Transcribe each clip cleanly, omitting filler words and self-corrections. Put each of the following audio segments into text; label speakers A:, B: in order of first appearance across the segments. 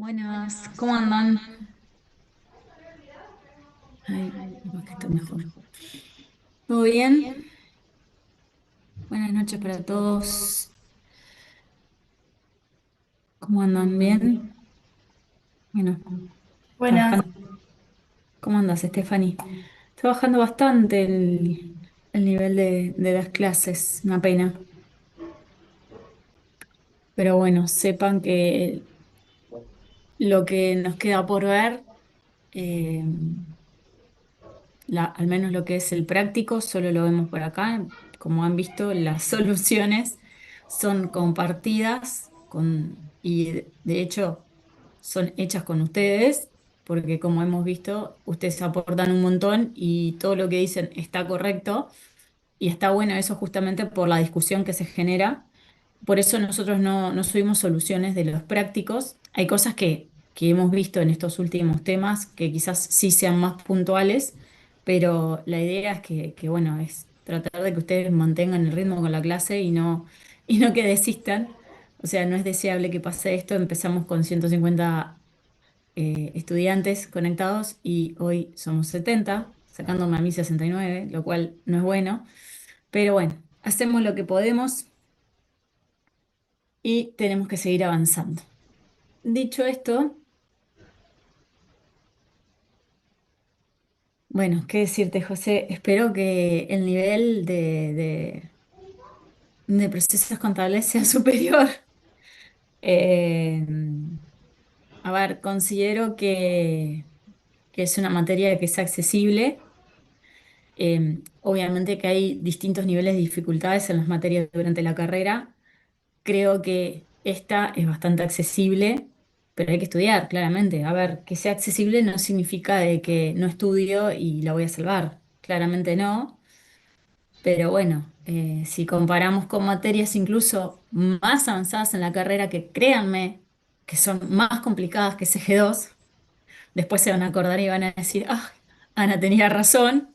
A: Buenas, ¿cómo andan? Ay, capaz que está mejor. ¿Todo bien? Buenas noches para todos. ¿Cómo andan? ¿Bien? Bueno,
B: Buenas.
A: trabajando. ¿Cómo andas, Stephanie? Está bajando bastante el nivel de las clases, una pena. Pero bueno, sepan que lo que nos queda por ver, eh, al menos lo que es el práctico, solo lo vemos por acá. Como han visto, las soluciones son compartidas y de hecho son hechas con ustedes, porque como hemos visto, ustedes aportan un montón y todo lo que dicen está correcto y está bueno eso justamente por la discusión que se genera. Por eso nosotros no subimos soluciones de los prácticos. Hay cosas que hemos visto en estos últimos temas que quizás sí sean más puntuales, pero la idea es bueno, es tratar de que ustedes mantengan el ritmo con la clase y no que desistan. O sea, no es deseable que pase esto. Empezamos con 150 estudiantes conectados y hoy somos 70, sacándome a mí 69, lo cual no es bueno. Pero bueno, hacemos lo que podemos y tenemos que seguir avanzando. Dicho esto, bueno, ¿qué decirte, José? Espero que el nivel de procesos contables sea superior. Eh, a ver, considero que es una materia que sea accesible. Obviamente que hay distintos niveles de dificultades en las materias durante la carrera. Creo que esta es bastante accesible, pero hay que estudiar, claramente. A ver, que sea accesible no significa de que no estudio y la voy a salvar. Claramente no. Pero bueno, si comparamos con materias incluso más avanzadas en la carrera, que créanme que son más complicadas que CG2, después se van a acordar y van a decir, ah, Ana tenía razón,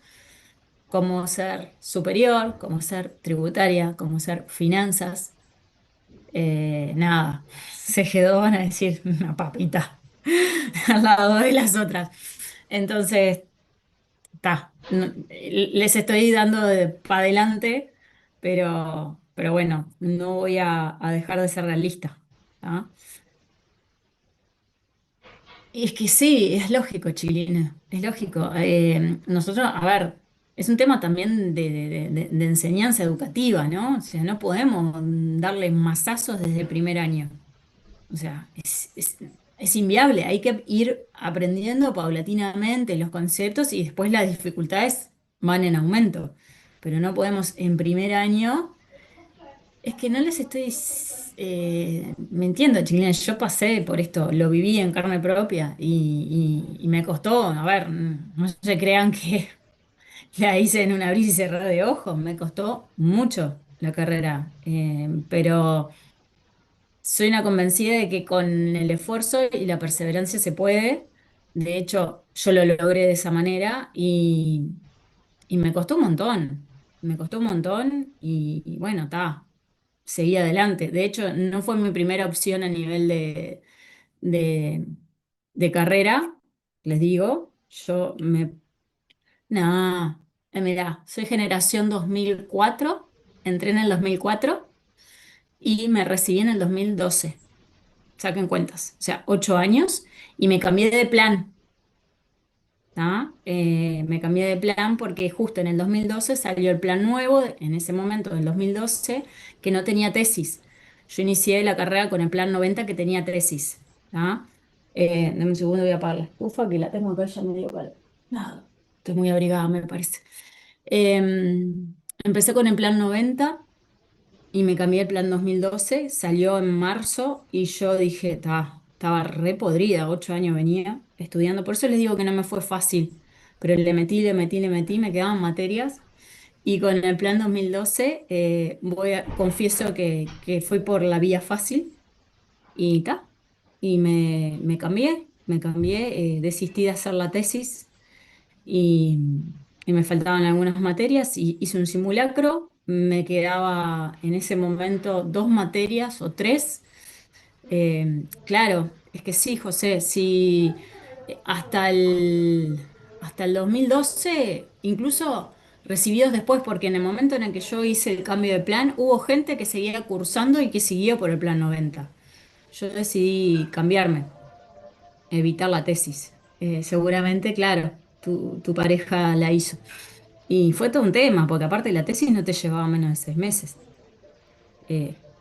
A: como ser superior, como ser tributaria, como ser finanzas. Nada, CG2 van a decir una papita al lado de las otras. Entonces, está, les estoy dando de para adelante, pero bueno, no voy a dejar de ser realista. ¿Tá? Y es que sí, es lógico, Chilina, es lógico. Nosotros, a ver, es un tema también de enseñanza educativa, ¿no? O sea, no podemos darle masazos desde el primer año. O sea, es inviable, hay que ir aprendiendo paulatinamente los conceptos y después las dificultades van en aumento. Pero no podemos en primer año, es que no les estoy mintiendo, chilenos, yo pasé por esto, lo viví en carne propia y me costó, a ver, no se crean que la hice en un abrir y cerrar de ojos, me costó mucho la carrera, pero... Soy una convencida de que con el esfuerzo y la perseverancia se puede. De hecho, yo lo logré de esa manera y me costó un montón. Me costó un montón y bueno, está, seguí adelante. De hecho, no fue mi primera opción a nivel de, de carrera, les digo. No, mirá, soy generación 2004, entré en el 2004 y me recibí en el 2012. Saquen cuentas, o sea, 8 años y me cambié de plan, ¿tá? Me cambié de plan porque justo en el 2012 salió el plan nuevo, en ese momento, del 2012, que no tenía tesis. Yo inicié la carrera con el plan 90 que tenía tesis, ¿tá? Dame un segundo, voy a apagar la estufa que la tengo acá ya medio calor. Ah, estoy muy abrigada, me parece. Empecé con el plan 90 y me cambié el plan 2012, salió en marzo y yo dije, estaba re podrida, 8 años venía estudiando, por eso les digo que no me fue fácil, pero le metí, me quedaban materias y con el plan 2012 confieso que fui por la vía fácil y ta, y me cambié, desistí de hacer la tesis y, y me faltaban algunas materias y hice un simulacro. Me quedaba en ese momento 2 materias o 3. Claro, Es que sí, José, sí, hasta el 2012, incluso recibidos después, porque en el momento en el que yo hice el cambio de plan, hubo gente que seguía cursando y que siguió por el plan 90. Yo decidí cambiarme, evitar la tesis. Seguramente, claro, tu pareja la hizo. Y fue todo un tema, porque aparte la tesis no te llevaba menos de 6 meses.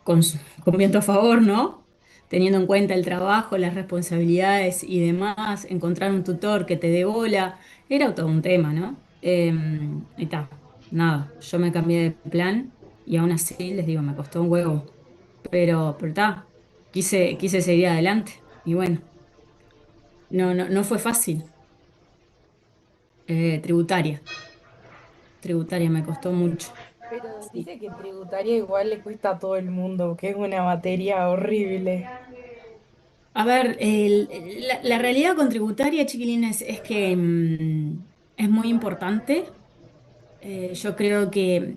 A: Con viento a favor, ¿no? Teniendo en cuenta el trabajo, las responsabilidades y demás, encontrar un tutor que te dé bola, era todo un tema, ¿no? Y ta, nada, yo me cambié de plan y aún así les digo, me costó un huevo, pero ta, quise seguir adelante y bueno, no fue fácil. Tributaria, tributaria me costó mucho.
B: Pero
A: Sí.
B: dice que tributaria igual le cuesta a todo el mundo, que es una materia horrible.
A: A ver, la realidad contributoria, chiquilines, es que es muy importante. Yo creo que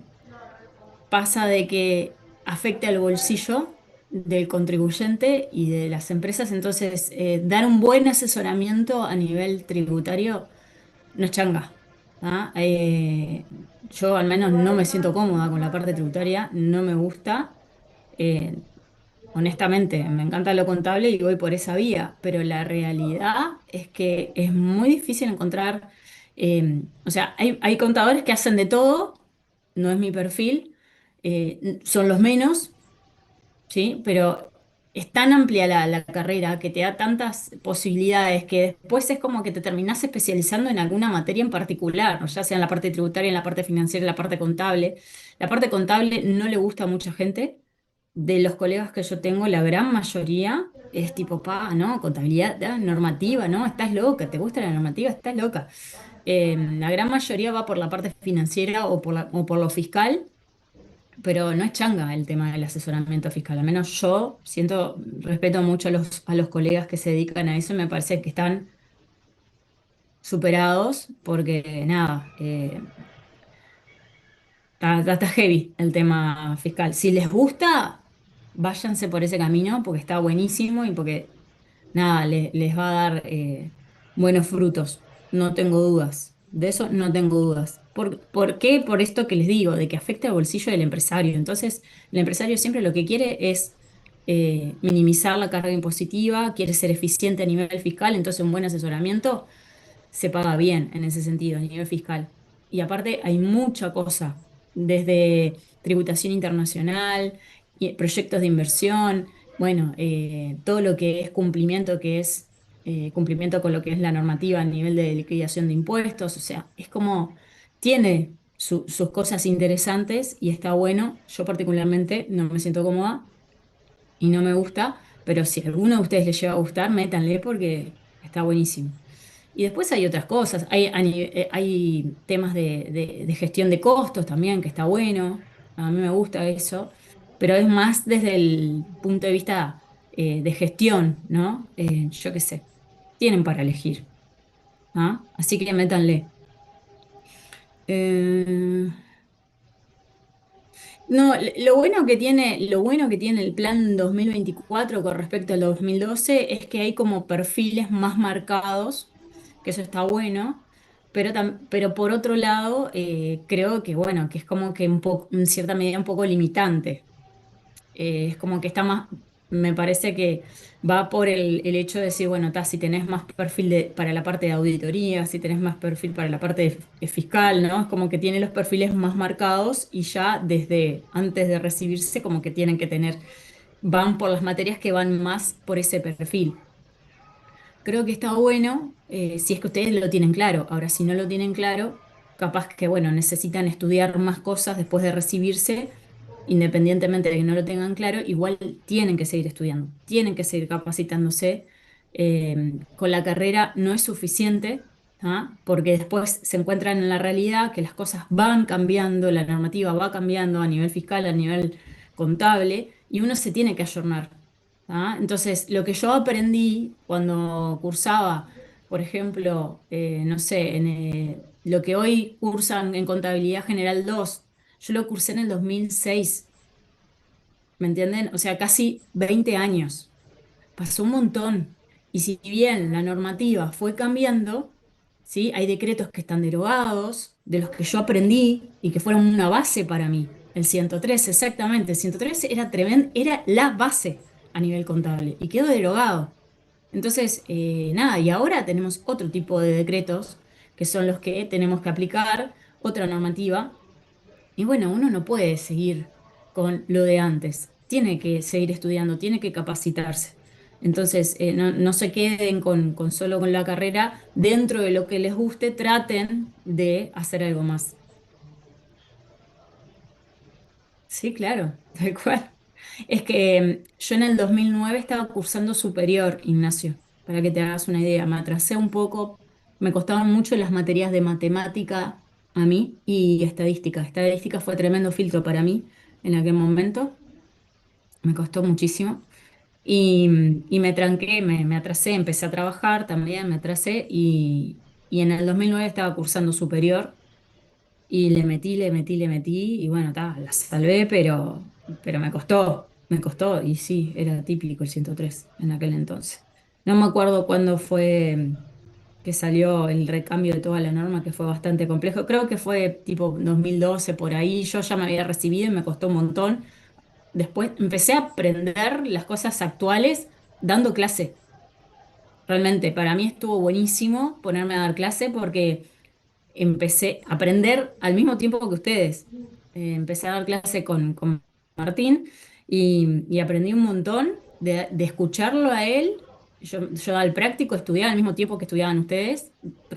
A: pasa de que afecte al bolsillo del contribuyente y de las empresas, entonces dar un buen asesoramiento a nivel tributario no es changa. ¿Ah? Yo al menos no me siento cómoda con la parte tributaria, no me gusta. Eh, Honestamente, me encanta lo contable y voy por esa vía, pero la realidad es que es muy difícil encontrar, o sea, hay contadores que hacen de todo, no es mi perfil, son los menos, ¿sí? Pero es tan amplia la carrera que te da tantas posibilidades que después es como que te terminás especializando en alguna materia en particular, ¿no? Ya sea en la parte tributaria, en la parte financiera, en la parte contable. La parte contable no le gusta a mucha gente. De los colegas que yo tengo, la gran mayoría es tipo, pa, ¿no? Contabilidad, normativa, ¿no? Estás loca, ¿te gusta la normativa? Estás loca. La gran mayoría va por la parte financiera o por lo fiscal, pero no es changa el tema del asesoramiento fiscal. Al menos yo siento, respeto mucho a los colegas que se dedican a eso y me parece que están superados porque nada, está heavy el tema fiscal. Si les gusta, váyanse por ese camino porque está buenísimo y porque nada, les va a dar buenos frutos. No tengo dudas. De eso no tengo dudas. ¿Por qué? Por esto que les digo, de que afecta al bolsillo del empresario. Entonces, el empresario siempre lo que quiere es minimizar la carga impositiva, quiere ser eficiente a nivel fiscal, entonces un buen asesoramiento se paga bien en ese sentido, a nivel fiscal. Y aparte hay mucha cosa, desde tributación internacional, y proyectos de inversión, bueno, todo lo que es cumplimiento, cumplimiento con lo que es la normativa a nivel de liquidación de impuestos, o sea, es como tiene sus cosas interesantes y está bueno. Yo particularmente no me siento cómoda y no me gusta, pero si a alguno de ustedes les llega a gustar, métanle porque está buenísimo. Y después hay otras cosas, hay temas de gestión de costos también, que está bueno, a mí me gusta eso, pero es más desde el punto de vista de gestión, ¿no? Yo qué sé, tienen para elegir, ¿ah? Así que métanle. Eh, No, lo bueno que tiene el plan 2024 con respecto al 2012 es que hay como perfiles más marcados, que eso está bueno, pero por otro lado, creo que bueno, que es como que en cierta medida un poco limitante. Es como que está más, me parece que va por el hecho de decir, bueno, si tenés más perfil para la parte de auditoría, si tenés más perfil para la parte de fiscal, ¿no? Es como que tiene los perfiles más marcados y ya desde antes de recibirse como que tienen que tener, van por las materias que van más por ese perfil. Creo que está bueno si es que ustedes lo tienen claro. Ahora, si no lo tienen claro, capaz que, bueno, necesitan estudiar más cosas después de recibirse, independientemente de que no lo tengan claro, igual tienen que seguir estudiando, tienen que seguir capacitándose. Con la carrera no es suficiente, ¿ah? Porque después se encuentran en la realidad que las cosas van cambiando, la normativa va cambiando a nivel fiscal, a nivel contable, y uno se tiene que ayornar. ¿Ah? Entonces, lo que yo aprendí cuando cursaba, por ejemplo, no sé, lo que hoy cursan en Contabilidad General 2, yo lo cursé en el 2006, ¿me entienden? O sea, casi 20 años. Pasó un montón. Y si bien la normativa fue cambiando, ¿sí? Hay decretos que están derogados, de los que yo aprendí y que fueron una base para mí. El 103, exactamente. El 103 era tremendo, era la base a nivel contable y quedó derogado. Entonces, nada, y ahora tenemos otro tipo de decretos que son los que tenemos que aplicar, otra normativa. Y bueno, uno no puede seguir con lo de antes, tiene que seguir estudiando, tiene que capacitarse. Entonces, no se queden con solo con la carrera, dentro de lo que les guste, traten de hacer algo más. Sí, claro, tal cual. Es que yo en el 2009 estaba cursando superior, Ignacio, para que te hagas una idea. Me atrasé un poco, me costaban mucho las materias de matemática a mí y estadística. Estadística fue tremendo filtro para mí en aquel momento, me costó muchísimo. Y, y me tranqué, me atrasé, empecé a trabajar también, me atrasé y en el 2009 estaba cursando superior. Y le metí, y bueno, ta, la salvé, pero me costó, y sí, era típico el 103 en aquel entonces. No me acuerdo cuándo fue que salió el recambio de toda la norma, que fue bastante complejo. Creo que fue tipo 2012 por ahí, yo ya me había recibido y me costó un montón. Después empecé a aprender las cosas actuales dando clase. Realmente, para mí estuvo buenísimo ponerme a dar clase porque empecé a aprender al mismo tiempo que ustedes. Empecé a dar clase con Martín y aprendí un montón de escucharlo a él. Yo al práctico estudiaba al mismo tiempo que estudiaban ustedes,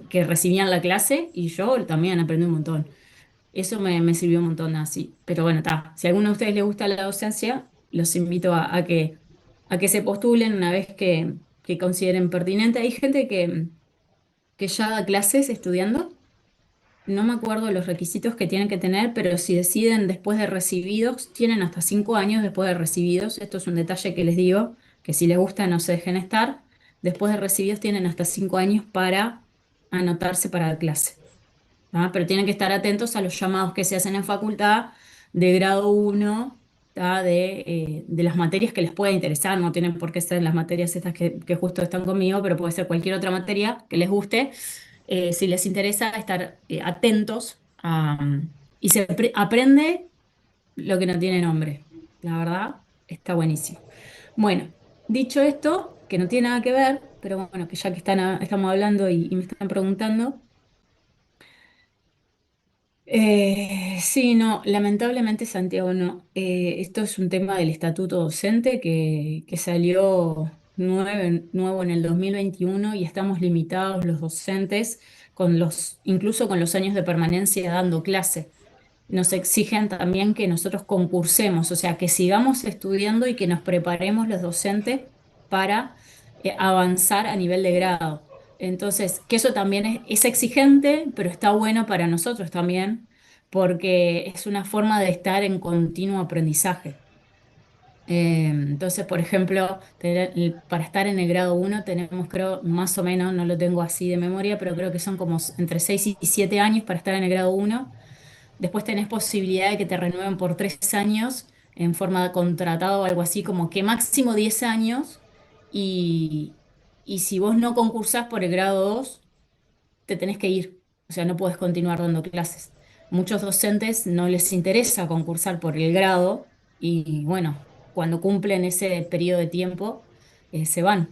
A: que recibían la clase, y yo también aprendí un montón. Eso me sirvió un montón así. Pero bueno, está. Si a alguno de ustedes les gusta la docencia, los invito a que se postulen una vez que consideren pertinente. Hay gente que ya da clases estudiando. No me acuerdo los requisitos que tienen que tener, pero si deciden después de recibidos, tienen hasta 5 años después de recibidos. Esto es un detalle que les digo, que si les gusta no se dejen estar. Después de recibidos tienen hasta 5 años para anotarse para la clase. ¿Tá? Pero tienen que estar atentos a los llamados que se hacen en facultad de grado 1, ¿tá? De las materias que les pueda interesar. No tienen por qué ser las materias estas que justo están conmigo, pero puede ser cualquier otra materia que les guste. Si les interesa, estar atentos y aprende lo que no tiene nombre. La verdad, está buenísimo. Bueno, dicho esto, que no tiene nada que ver, pero bueno, que ya que estamos hablando y me están preguntando. Sí, no, lamentablemente Santiago no. Esto es un tema del estatuto docente que salió nuevo en el 2021 y estamos limitados los docentes incluso con los años de permanencia dando clase. Nos exigen también que nosotros concursemos, o sea, que sigamos estudiando y que nos preparemos los docentes para avanzar a nivel de grado. Entonces, que eso también es exigente, pero está bueno para nosotros también, porque es una forma de estar en continuo aprendizaje. Entonces, por ejemplo, para estar en el grado 1 tenemos, creo, más o menos, no lo tengo así de memoria, pero creo que son como entre 6 y 7 años para estar en el grado 1. Después tenés posibilidad de que te renueven por 3 años en forma de contratado o algo así, como que máximo 10 años. Y, y si vos no concursás por el grado 2 te tenés que ir. O sea, no podés continuar dando clases. Muchos docentes no les interesa concursar por el grado y bueno, cuando cumplen ese periodo de tiempo, se van.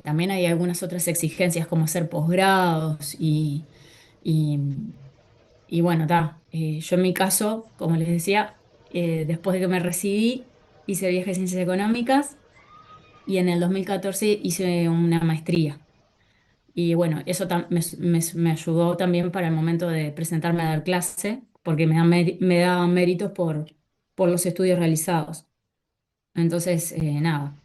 A: También hay algunas otras exigencias como hacer posgrados y y bueno, está. Yo en mi caso, como les decía, después de que me recibí, hice viajes de ciencias económicas y en el 2014 hice una maestría. Y bueno, eso me ayudó también para el momento de presentarme a dar clase, porque me daban méritos por los estudios realizados. Entonces, nada.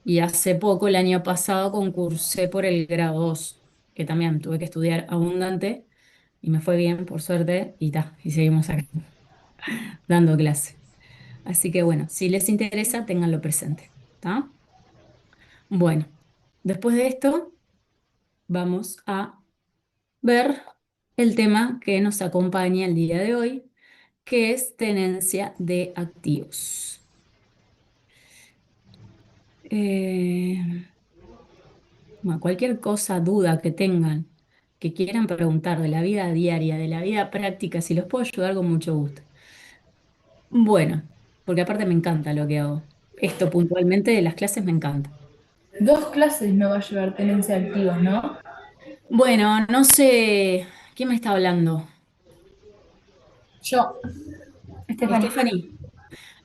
A: Y hace poco, el año pasado, concursé por el grado 2 que también tuve que estudiar abundante y me fue bien, por suerte, y ta, y seguimos acá dando clase. Así que bueno, si les interesa, ténganlo presente. ¿Tá? Bueno, después de esto, vamos a ver el tema que nos acompaña el día de hoy, que es tenencia de activos. Eh, Bueno, cualquier cosa, duda que tengan, que quieran preguntar de la vida diaria, de la vida práctica, si los puedo ayudar con mucho gusto. Bueno, porque aparte me encanta lo que hago. Esto puntualmente de las clases me encanta.
B: 2 clases me va a llevar tenencia activa, ¿no?
A: Bueno, no sé, ¿quién me está hablando?
B: Yo, Stephanie.
A: Stephanie.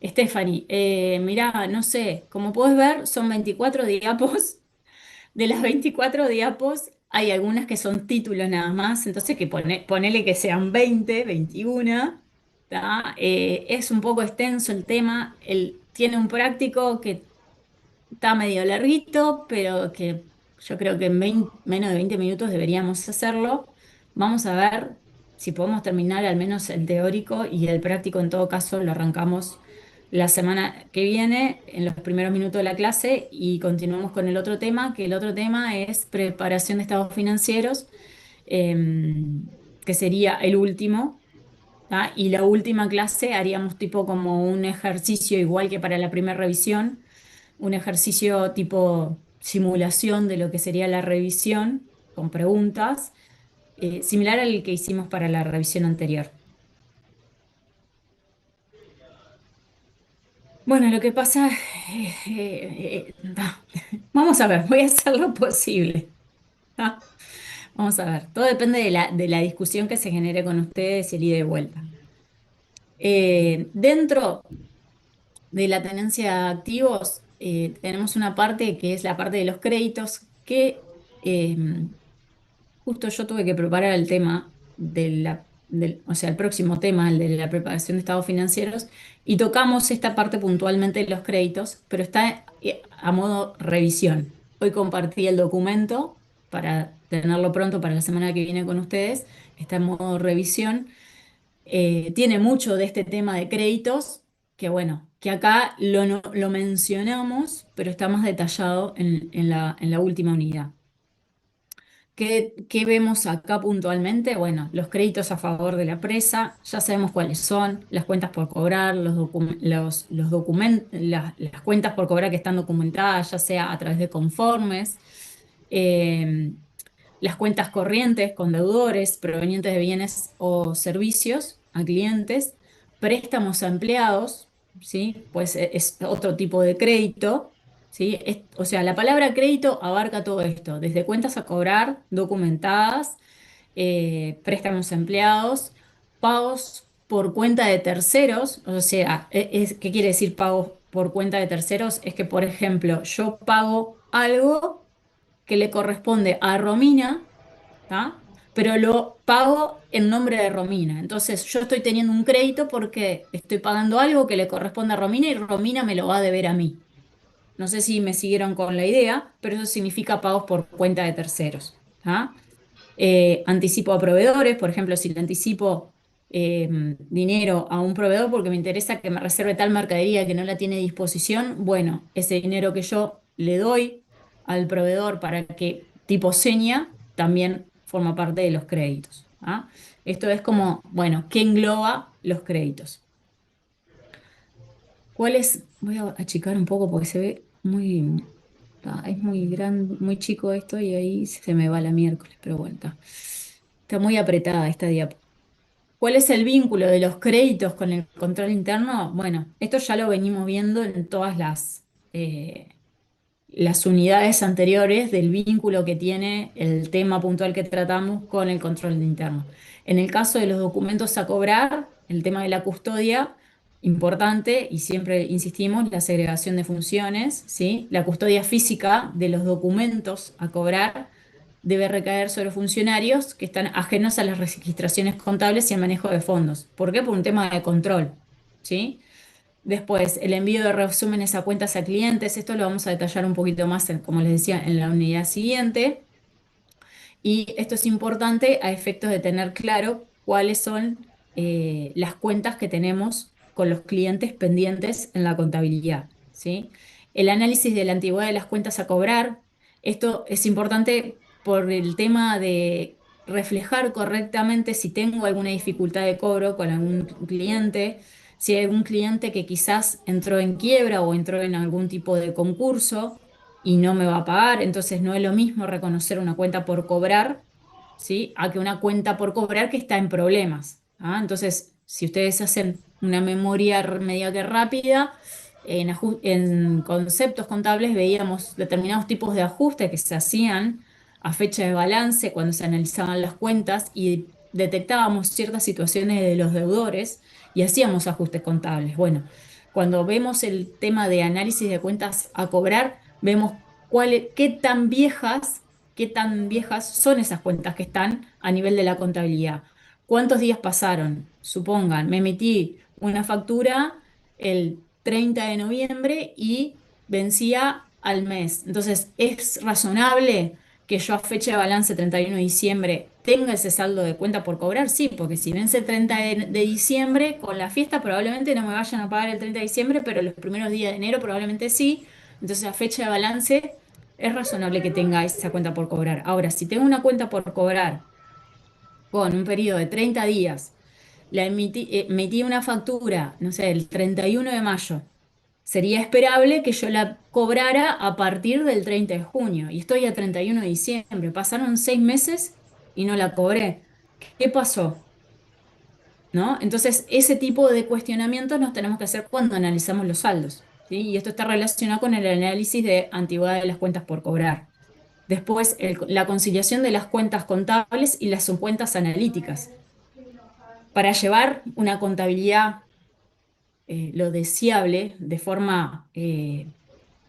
A: Stephanie, mirá, no sé, como puedes ver, son 24 diapos. De las 24 diapos, hay algunas que son títulos nada más, entonces ponele que sean 20, 21. ¿Tá? Es un poco extenso el tema. Tiene un práctico que está medio larguito, pero que yo creo que en menos de 20 minutos deberíamos hacerlo. Vamos a ver si podemos terminar al menos el teórico y el práctico en todo caso lo arrancamos la semana que viene, en los primeros minutos de la clase, y continuamos con el otro tema, que el otro tema es preparación de estados financieros, que sería el último. ¿Tá? Y la última clase haríamos tipo como un ejercicio igual que para la primera revisión, un ejercicio tipo simulación de lo que sería la revisión con preguntas, similar al que hicimos para la revisión anterior. Bueno, lo que pasa, vamos a ver, voy a hacer lo posible. ¿Tá? Vamos a ver, todo depende de la discusión que se genere con ustedes y el ida y vuelta. Dentro de la tenencia de activos, tenemos una parte que es la parte de los créditos, que justo yo tuve que preparar el tema o sea, el próximo tema, el de la preparación de estados financieros, y tocamos esta parte puntualmente de los créditos, pero está a modo revisión. Hoy compartí el documento para tenerlo pronto para la semana que viene con ustedes. Está en modo revisión. Tiene mucho de este tema de créditos, que bueno, que acá lo mencionamos, pero está más detallado en la última unidad. ¿Qué vemos acá puntualmente? Bueno, los créditos a favor de la presa, ya sabemos cuáles son, las cuentas por cobrar, las cuentas por cobrar que están documentadas, ya sea a través de conformes, eh, las cuentas corrientes con deudores provenientes de bienes o servicios a clientes, préstamos a empleados, ¿sí? Pues es otro tipo de crédito. ¿Sí? O sea, la palabra crédito abarca todo esto, desde cuentas a cobrar documentadas, préstamos a empleados, pagos por cuenta de terceros, o sea, ¿qué quiere decir pagos por cuenta de terceros? Es que, por ejemplo, yo pago algo que le corresponde a Romina, ¿tá? Pero lo pago en nombre de Romina. Entonces, yo estoy teniendo un crédito porque estoy pagando algo que le corresponde a Romina y Romina me lo va a deber a mí. No sé si me siguieron con la idea, pero eso significa pagos por cuenta de terceros. ¿Ah? Anticipo a proveedores, por ejemplo, si le anticipo dinero a un proveedor porque me interesa que me reserve tal mercadería que no la tiene a disposición, bueno, ese dinero que yo le doy al proveedor para que tipo seña también forma parte de los créditos. ¿Ah? Esto es como, bueno, ¿qué engloba los créditos? ¿Cuál es? Voy a achicar un poco porque se ve muy, es muy grande, muy chico esto y ahí se me va la miércoles, pero bueno, está muy apretada esta diapo. ¿Cuál es el vínculo de los créditos con el control interno? Bueno, esto ya lo venimos viendo en todas las unidades anteriores del vínculo que tiene el tema puntual que tratamos con el control interno. En el caso de los documentos a cobrar, el tema de la custodia, importante, y siempre insistimos, la segregación de funciones, ¿sí? La custodia física de los documentos a cobrar debe recaer sobre funcionarios que están ajenos a las registraciones contables y al manejo de fondos. ¿Por qué? Por un tema de control, ¿sí? Después, el envío de resúmenes a cuentas a clientes, esto lo vamos a detallar un poquito más, como les decía, en la unidad siguiente. Y esto es importante a efectos de tener claro cuáles son las cuentas que tenemos con los clientes pendientes en la contabilidad, ¿sí? El análisis de la antigüedad de las cuentas a cobrar, esto es importante por el tema de reflejar correctamente si tengo alguna dificultad de cobro con algún cliente, si hay algún cliente que quizás entró en quiebra o entró en algún tipo de concurso. y no me va a pagar. Entonces no es lo mismo reconocer una cuenta por cobrar, ¿sí? A que una cuenta por cobrar que está en problemas. ¿Ah? Entonces, si ustedes hacen una memoria media que rápida, en conceptos contables veíamos determinados tipos de ajustes que se hacían a fecha de balance cuando se analizaban las cuentas y detectábamos ciertas situaciones de los deudores y hacíamos ajustes contables. Bueno, cuando vemos el tema de análisis de cuentas a cobrar, vemos qué tan viejas son esas cuentas que están a nivel de la contabilidad. ¿Cuántos días pasaron? Supongan, me emití una factura el 30 de noviembre y vencía al mes. Entonces, ¿es razonable que yo a fecha de balance 31 de diciembre tenga ese saldo de cuenta por cobrar? Sí, porque si vence el 30 de diciembre, con la fiesta probablemente no me vayan a pagar el 30 de diciembre, pero los primeros días de enero probablemente sí. Entonces, a fecha de balance es razonable que tenga esa cuenta por cobrar. Ahora, si tengo una cuenta por cobrar con un periodo de 30 días, emití una factura, no sé, el 31 de mayo, sería esperable que yo la cobrara a partir del 30 de junio y estoy a 31 de diciembre. Pasaron 6 meses y no la cobré. ¿Qué pasó? ¿No? Entonces, ese tipo de cuestionamientos nos tenemos que hacer cuando analizamos los saldos, ¿sí? Y esto está relacionado con el análisis de antigüedad de las cuentas por cobrar. Después, la conciliación de las cuentas contables y las subcuentas analíticas. Para llevar una contabilidad, lo deseable, de forma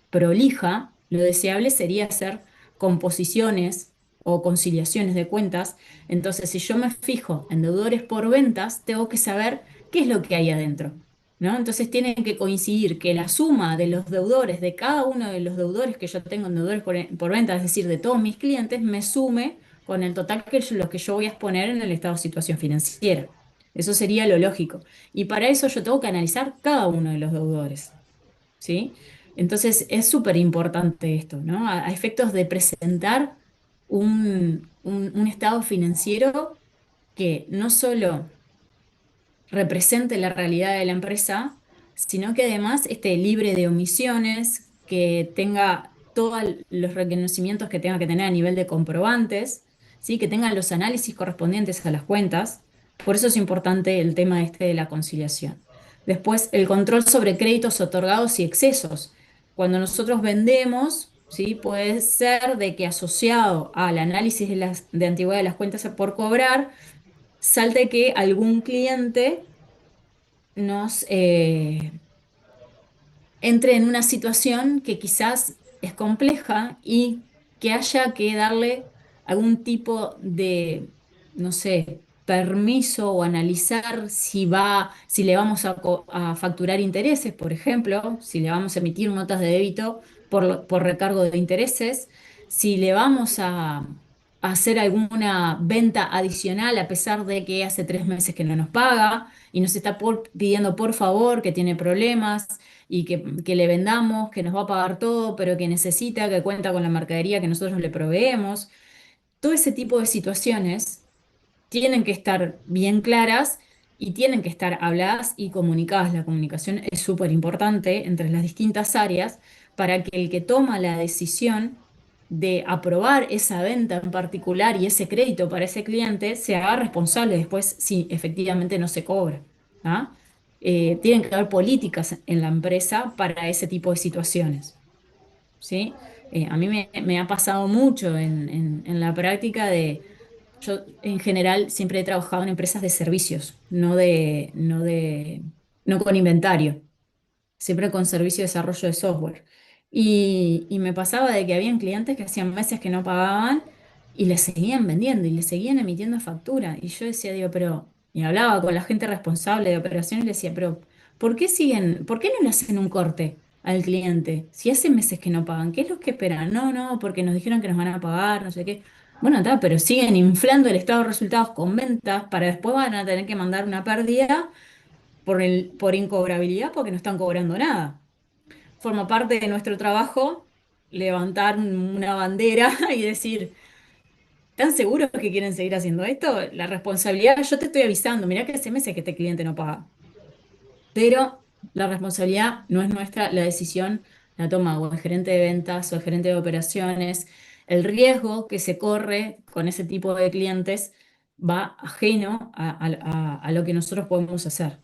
A: prolija, lo deseable sería hacer composiciones o conciliaciones de cuentas. Entonces, si yo me fijo en deudores por ventas, tengo que saber qué es lo que hay adentro, ¿no? Entonces, tienen que coincidir que la suma de los deudores, de cada uno de los deudores que yo tengo en deudores por ventas, es decir, de todos mis clientes, me sume con el total lo que yo voy a exponer en el estado de situación financiera. Eso sería lo lógico. Y para eso yo tengo que analizar cada uno de los deudores. ¿Sí? Entonces es súper importante esto, ¿no? A efectos de presentar un estado financiero que no solo represente la realidad de la empresa, sino que además esté libre de omisiones, que tenga todos los reconocimientos que tenga que tener a nivel de comprobantes, ¿sí? Que tenga los análisis correspondientes a las cuentas. Por eso es importante el tema este de la conciliación. Después, el control sobre créditos otorgados y excesos. Cuando nosotros vendemos, ¿sí? Puede ser de que asociado al análisis de antigüedad de las cuentas por cobrar, salte que algún cliente nos entre en una situación que quizás es compleja y que haya que darle algún tipo de, no sé, permiso o analizar si le vamos a facturar intereses, por ejemplo, si le vamos a emitir notas de débito por recargo de intereses, si le vamos a hacer alguna venta adicional a pesar de que hace 3 meses que no nos paga y nos está pidiendo por favor que tiene problemas y que le vendamos, que nos va a pagar todo, pero que necesita, que cuenta con la mercadería que nosotros le proveemos. Todo ese tipo de situaciones tienen que estar bien claras y tienen que estar habladas y comunicadas. La comunicación es súper importante entre las distintas áreas para que el que toma la decisión de aprobar esa venta en particular y ese crédito para ese cliente se haga responsable después si efectivamente no se cobra. ¿Ah? Tienen que haber políticas en la empresa para ese tipo de situaciones. ¿Sí? A mí me ha pasado mucho en la práctica de, yo en general siempre he trabajado en empresas de servicios, no con inventario, siempre con servicio de desarrollo de software. Y me pasaba de que habían clientes que hacían meses que no pagaban y les seguían vendiendo y les seguían emitiendo factura. Y yo decía, digo, pero, y hablaba con la gente responsable de operaciones y le decía, pero, por qué no le hacen un corte al cliente? Si hace meses que no pagan, ¿qué es lo que esperan? No, no, porque nos dijeron que nos van a pagar, no sé qué. Bueno, está, pero siguen inflando el estado de resultados con ventas para después van a tener que mandar una pérdida por incobrabilidad porque no están cobrando nada. Forma parte de nuestro trabajo levantar una bandera y decir, ¿están seguros que quieren seguir haciendo esto? La responsabilidad, yo te estoy avisando, mirá que hace meses que este cliente no paga, pero la responsabilidad no es nuestra, la decisión la toma o el gerente de ventas o el gerente de operaciones. El riesgo que se corre con ese tipo de clientes va ajeno a lo que nosotros podemos hacer.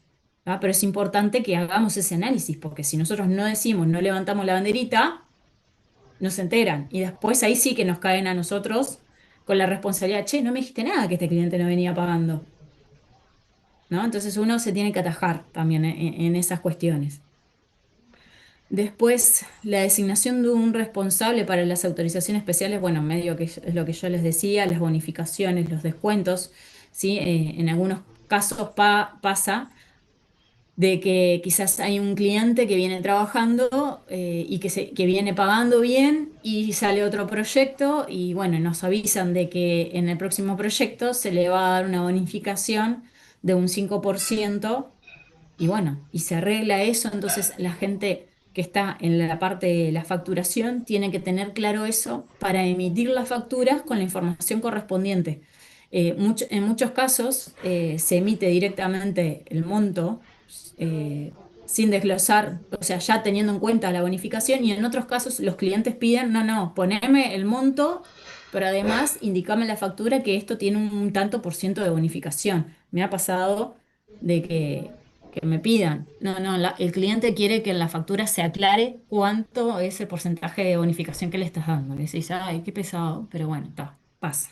A: ¿Ah? Pero es importante que hagamos ese análisis, porque si nosotros no decimos, no levantamos la banderita, no se enteran. Y después ahí sí que nos caen a nosotros con la responsabilidad, che, no me dijiste nada que este cliente no venía pagando, ¿no? Entonces uno se tiene que atajar también en esas cuestiones. Después, la designación de un responsable para las autorizaciones especiales, bueno, medio que es lo que yo les decía, las bonificaciones, los descuentos, ¿sí? En algunos casos pasa de que quizás hay un cliente que viene trabajando y que viene pagando bien y sale otro proyecto y bueno, nos avisan de que en el próximo proyecto se le va a dar una bonificación de un 5% y bueno, y se arregla eso, entonces la gente que está en la parte de la facturación tiene que tener claro eso para emitir las facturas con la información correspondiente. En muchos casos se emite directamente el monto sin desglosar, o sea, ya teniendo en cuenta la bonificación, y en otros casos los clientes piden, no, no, poneme el monto, pero además indicame en la factura que esto tiene un tanto por ciento de bonificación. Me ha pasado de que me pidan. No, no, el cliente quiere que en la factura se aclare cuánto es el porcentaje de bonificación que le estás dando. Le decís, ay, qué pesado, pero bueno, está, pasa.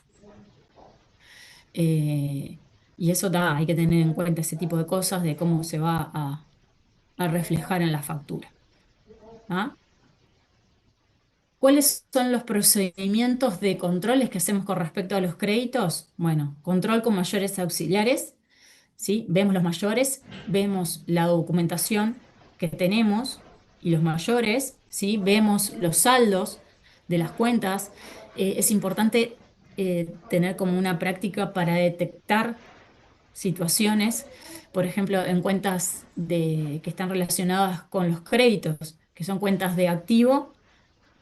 A: Eh, y eso da, hay que tener en cuenta ese tipo de cosas de cómo se va a reflejar en la factura. ¿Ah? ¿Cuáles son los procedimientos de controles que hacemos con respecto a los créditos? Bueno, control con mayores auxiliares. ¿Sí? Vemos los mayores, vemos la documentación que tenemos y los mayores, ¿sí? Vemos los saldos de las cuentas. Es importante tener como una práctica para detectar situaciones, por ejemplo, en cuentas que están relacionadas con los créditos, que son cuentas de activo,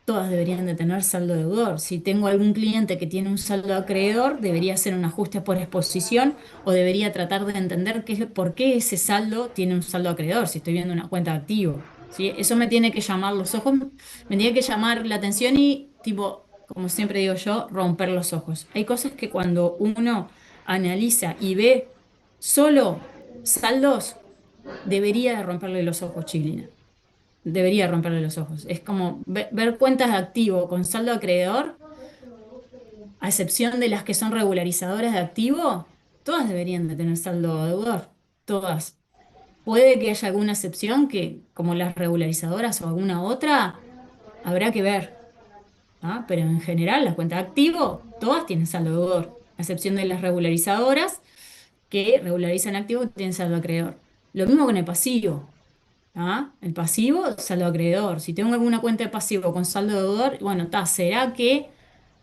A: todas deberían de tener saldo deudor. Si tengo algún cliente que tiene un saldo acreedor, debería hacer un ajuste por exposición o debería tratar de entender por qué ese saldo tiene un saldo acreedor, si estoy viendo una cuenta de activo. ¿Sí? Eso me tiene que llamar los ojos, me tiene que llamar la atención y, tipo, como siempre digo yo, romper los ojos. Hay cosas que cuando uno analiza y ve solo saldos, debería de romperle los ojos, Chilina. Debería romperle los ojos. Es como ver cuentas de activo con saldo acreedor, a excepción de las que son regularizadoras de activo, todas deberían de tener saldo deudor. Todas. Puede que haya alguna excepción que, como las regularizadoras o alguna otra, habrá que ver. ¿Ah? Pero en general, las cuentas de activo, todas tienen saldo deudor, a excepción de las regularizadoras que regularizan activo y tienen saldo acreedor. Lo mismo con el pasivo. ¿Ah? El pasivo, saldo acreedor. Si tengo alguna cuenta de pasivo con saldo deudor, bueno, ¿será que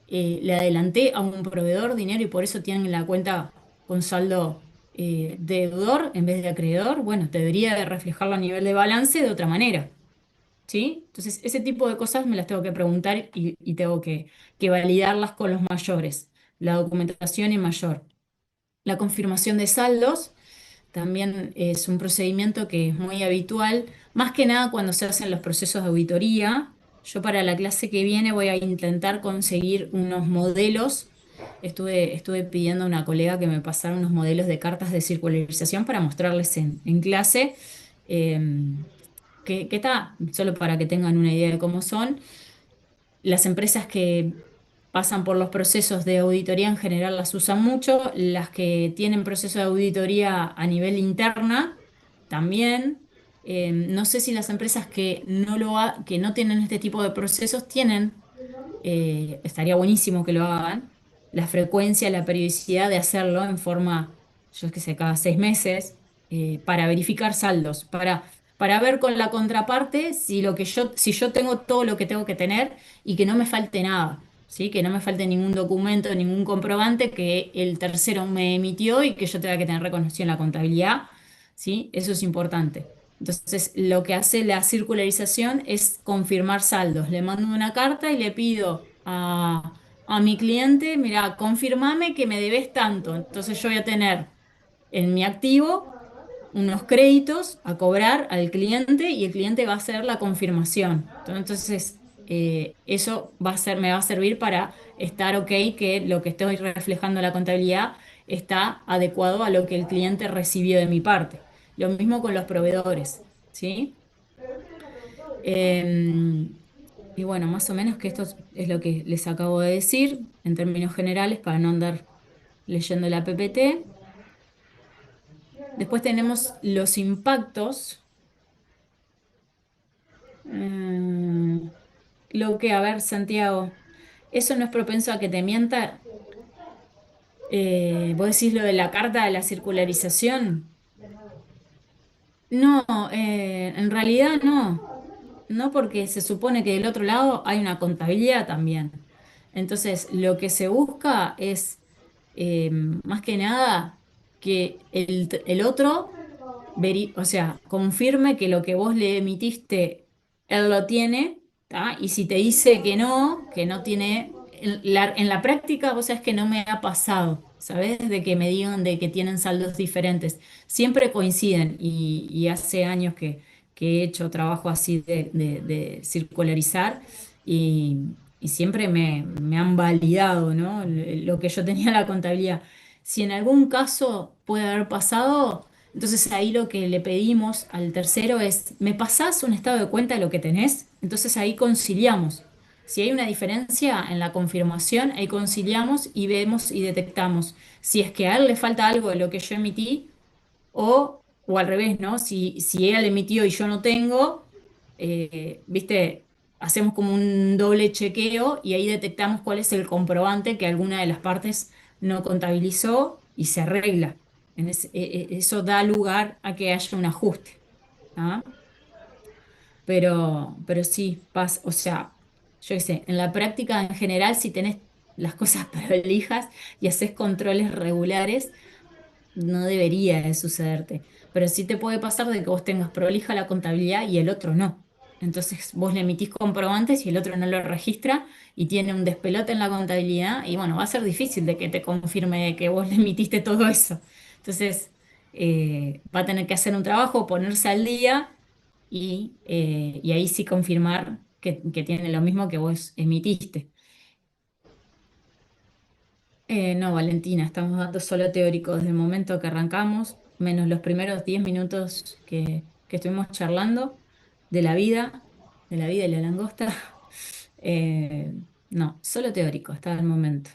A: le adelanté a un proveedor dinero y por eso tienen la cuenta con saldo deudor en vez de acreedor? Bueno, debería de reflejarlo a nivel de balance de otra manera. ¿Sí? Entonces, ese tipo de cosas me las tengo que preguntar y tengo que validarlas con los mayores. La documentación en mayor. La confirmación de saldos. También es un procedimiento que es muy habitual, más que nada cuando se hacen los procesos de auditoría. Yo para la clase que viene voy a intentar conseguir unos modelos. Estuve pidiendo a una colega que me pasara unos modelos de cartas de circularización para mostrarles en clase. eh, que está, solo para que tengan una idea de cómo son. Las empresas que pasan por los procesos de auditoría en general las usan mucho, las que tienen proceso de auditoría a nivel interna también. No sé si las empresas que no tienen este tipo de procesos tienen, estaría buenísimo que lo hagan, la frecuencia, la periodicidad de hacerlo en forma, yo qué sé, cada 6 meses, para verificar saldos, para ver con la contraparte si yo tengo todo lo que tengo que tener y que no me falte nada, ¿sí? Que no me falte ningún documento, ningún comprobante que el tercero me emitió y que yo tenga que tener reconocido en la contabilidad, ¿sí? Eso es importante. Entonces, lo que hace la circularización es confirmar saldos. Le mando una carta y le pido a mi cliente, mira, confirmame que me debes tanto. Entonces yo voy a tener en mi activo unos créditos a cobrar al cliente y el cliente va a hacer la confirmación. Entonces, eso me va a servir para estar ok que lo que estoy reflejando en la contabilidad está adecuado a lo que el cliente recibió de mi parte. Lo mismo con los proveedores, ¿sí? Em, y bueno, más o menos que esto es lo que les acabo de decir en términos generales para no andar leyendo la PPT. Después tenemos los impactos. Mm, lo que, a ver, Santiago, ¿eso no es propenso a que te mienta? ¿Vos decís lo de la carta de la circularización? No, en realidad no. No, porque se supone que del otro lado hay una contabilidad también. Entonces, lo que se busca es, más que nada, que el otro o sea, confirme que lo que vos le emitiste, él lo tiene, ¿tá? Y si te dice que no tiene, en la práctica, vos sabés que no me ha pasado, ¿sabés? De que me digan de que tienen saldos diferentes. Siempre coinciden y hace años que he hecho trabajo así de circularizar y siempre me han validado, ¿no? Lo que yo tenía en la contabilidad. Si en algún caso puede haber pasado... Entonces ahí lo que le pedimos al tercero es, ¿me pasás un estado de cuenta de lo que tenés? Entonces ahí conciliamos. Si hay una diferencia en la confirmación, ahí conciliamos y vemos y detectamos si es que a él le falta algo de lo que yo emití o al revés, ¿no? Si él emitió y yo no tengo, viste, hacemos como un doble chequeo y ahí detectamos cuál es el comprobante que alguna de las partes no contabilizó y se arregla. Eso da lugar a que haya un ajuste, ¿ah? Pero sí, o sea, yo qué sé, en la práctica en general, si tenés las cosas prolijas y haces controles regulares, no debería de sucederte, pero sí te puede pasar de que vos tengas prolija la contabilidad y el otro no. Entonces vos le emitís comprobantes y el otro no lo registra y tiene un despelote en la contabilidad y bueno, va a ser difícil de que te confirme que vos le emitiste todo eso. Entonces va a tener que hacer un trabajo, ponerse al día y ahí sí confirmar que tiene lo mismo que vos emitiste. No, Valentina, estamos dando solo teórico desde el momento que arrancamos, menos los primeros 10 minutos que estuvimos charlando de la vida y la langosta. Eh, no, solo teórico hasta el momento.